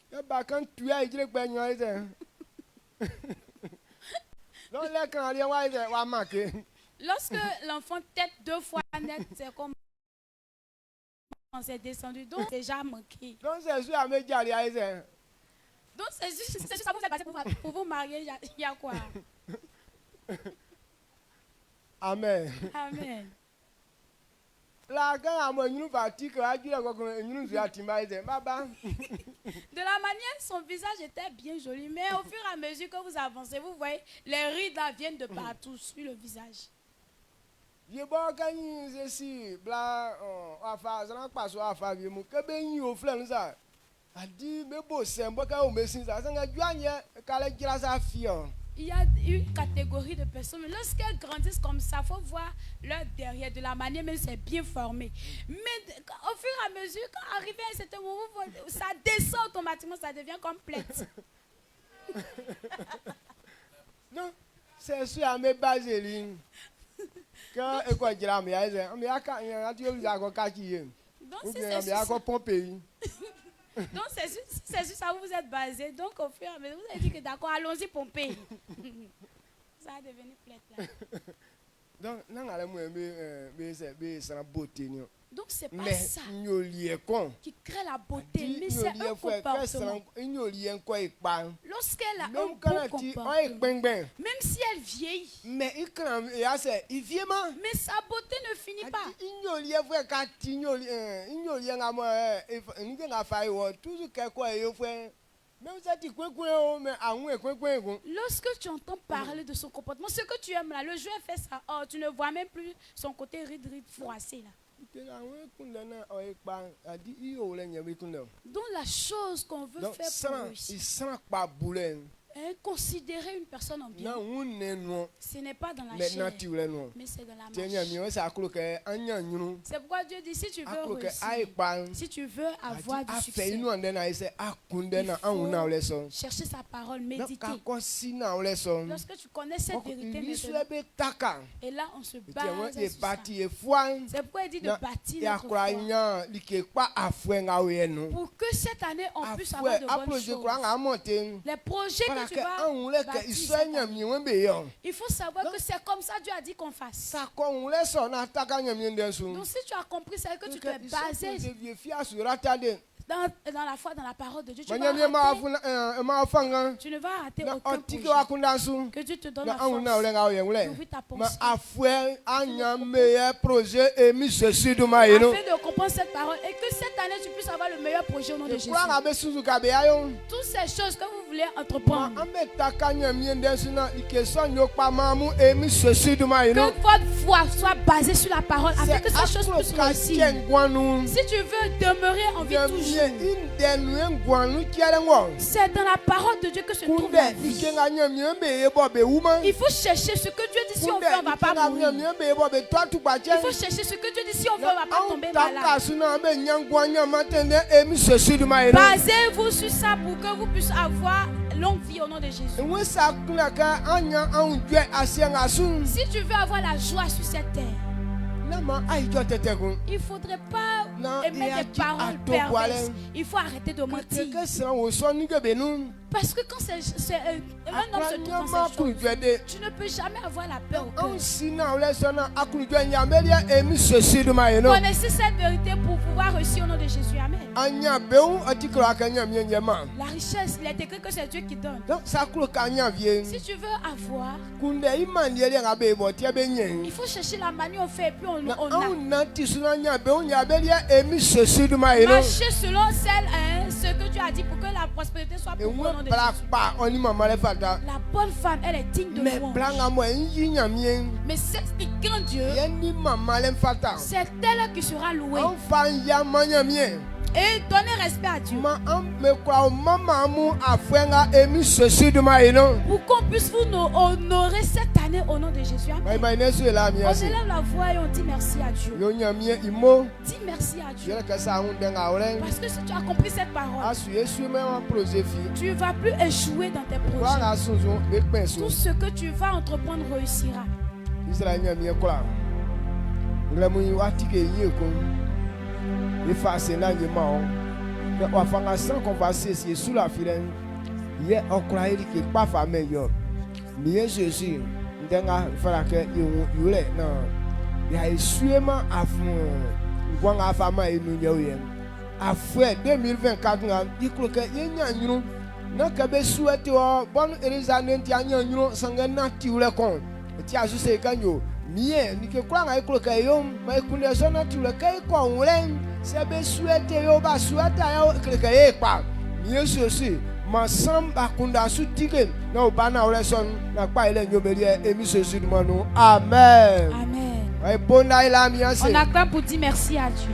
Lorsque l'enfant tête 2 fois net, c'est comme on s'est descendu, donc c'est déjà manqué. Donc c'est juste ça vous fait passer pour vous marier, il y a quoi? Amen. Amen. De la manière, son visage était bien joli, mais au fur et à mesure que vous avancez, vous voyez, les rides là viennent de partout sur le visage. Il y a une catégorie de personnes, mais lorsqu'elles grandissent comme ça, il faut voir leur derrière, de la manière même c'est bien formé. Mais au fur et à mesure, quand arrivé à un certain moment, ça descend automatiquement, ça devient complète. Non, c'est sûr à mes bases. Donc c'est juste ça, vous êtes basé. Donc au fur et à mesure, vous avez dit que d'accord, allons-y pomper. Ça a devenu plate là. Donc, Donc c'est pas ça qui crée la beauté, mais c'est un comportement. Lorsqu'elle a un bon comportement, même si elle vieillit, mais sa beauté ne finit pas. Lorsque tu entends parler de son comportement, ce que tu aimes là, le joueur fait ça, oh, tu ne vois même plus son côté ride froissé là. Donc la chose qu'on veut faire pour réussir, considérer une personne en bien, ce n'est pas dans la chair, mais c'est dans la marche. C'est pourquoi Dieu dit, si tu veux réussir, si tu veux avoir du succès, il faut chercher sa parole, méditer. Lorsque tu connais cette vérité maintenant, et là on se base sur ça. C'est pourquoi il dit de bâtir notre foi, pour que cette année on puisse avoir de bonnes choses. Les projets que tu vas bâtir, il faut savoir que c'est comme ça Dieu a dit qu'on fasse. Donc si tu as compris, c'est que tu te bases dans la foi, dans la parole de Dieu. Tu ne vas rater aucun projet. Que Dieu te donne la force d'ouvrir ta pensée, afin de comprendre cette parole et que cette année tu puisses avoir le meilleur projet au nom de Jésus. Toutes ces choses que vous voulez entreprendre, que votre foi soit basée sur la parole afin que ces choses puissent réussir. Si tu veux demeurer en vie toujours, c'est dans la parole de Dieu que se trouve la vie. Il faut chercher ce que Dieu dit, si on veut on ne va pas mourir. Il faut chercher ce que Dieu dit, si on veut on ne va pas tomber malade. Basez-vous sur ça pour que vous puissiez avoir longue vie au nom de Jésus. Si tu veux avoir la joie sur cette terre, il ne faudrait pas aimer des paroles perverses. Il faut arrêter de mentir. Parce que quand un homme se trouve dans cette chose, tu ne peux jamais avoir la peur au cœur. Connaissez cette vérité pour pouvoir réussir au nom de Jésus. Amen. La richesse, il est écrit que c'est Dieu qui donne. Si tu veux avoir, il faut chercher la manière on fait et puis on a. Marcher selon ce que tu as dit pour que la prospérité soit pour vous. La bonne femme, elle est digne de louange. Mais celle qui craint Dieu, c'est elle qui sera louée. Et donner respect à Dieu. Pour qu'on puisse vous honorer cette année au nom de Jésus. Amen. On élève la voix et on dit merci à Dieu. Dis merci à Dieu. Parce que si tu as compris cette parole, tu ne vas plus échouer dans tes projets. Tout ce que tu vas entreprendre réussira. Effacer na nyema o wa fanga sans converser sous la filen ye okra iri ke pa fa meyo mi Jésus ndenga fara ke yule na ya isuema afun ngwanga afama enu yewe afwe 2024 nga ikro ke yenya nyuru na ka be souhaité o bon erizane nti anya nyuru sanga na tiule kon ti asu se kanyo mie ni ke kwanga ikro ke yom ma ikunde so na tiule ke ko wulen se be souhaité yo ba souhaité ya ke ye pa mie Jésus ma samba kunda su tike na obana ole son na pa ile nyoberie emi Jésus du manu amen amen. Ay bonda ila mi ase on acclame pour dire merci à Dieu.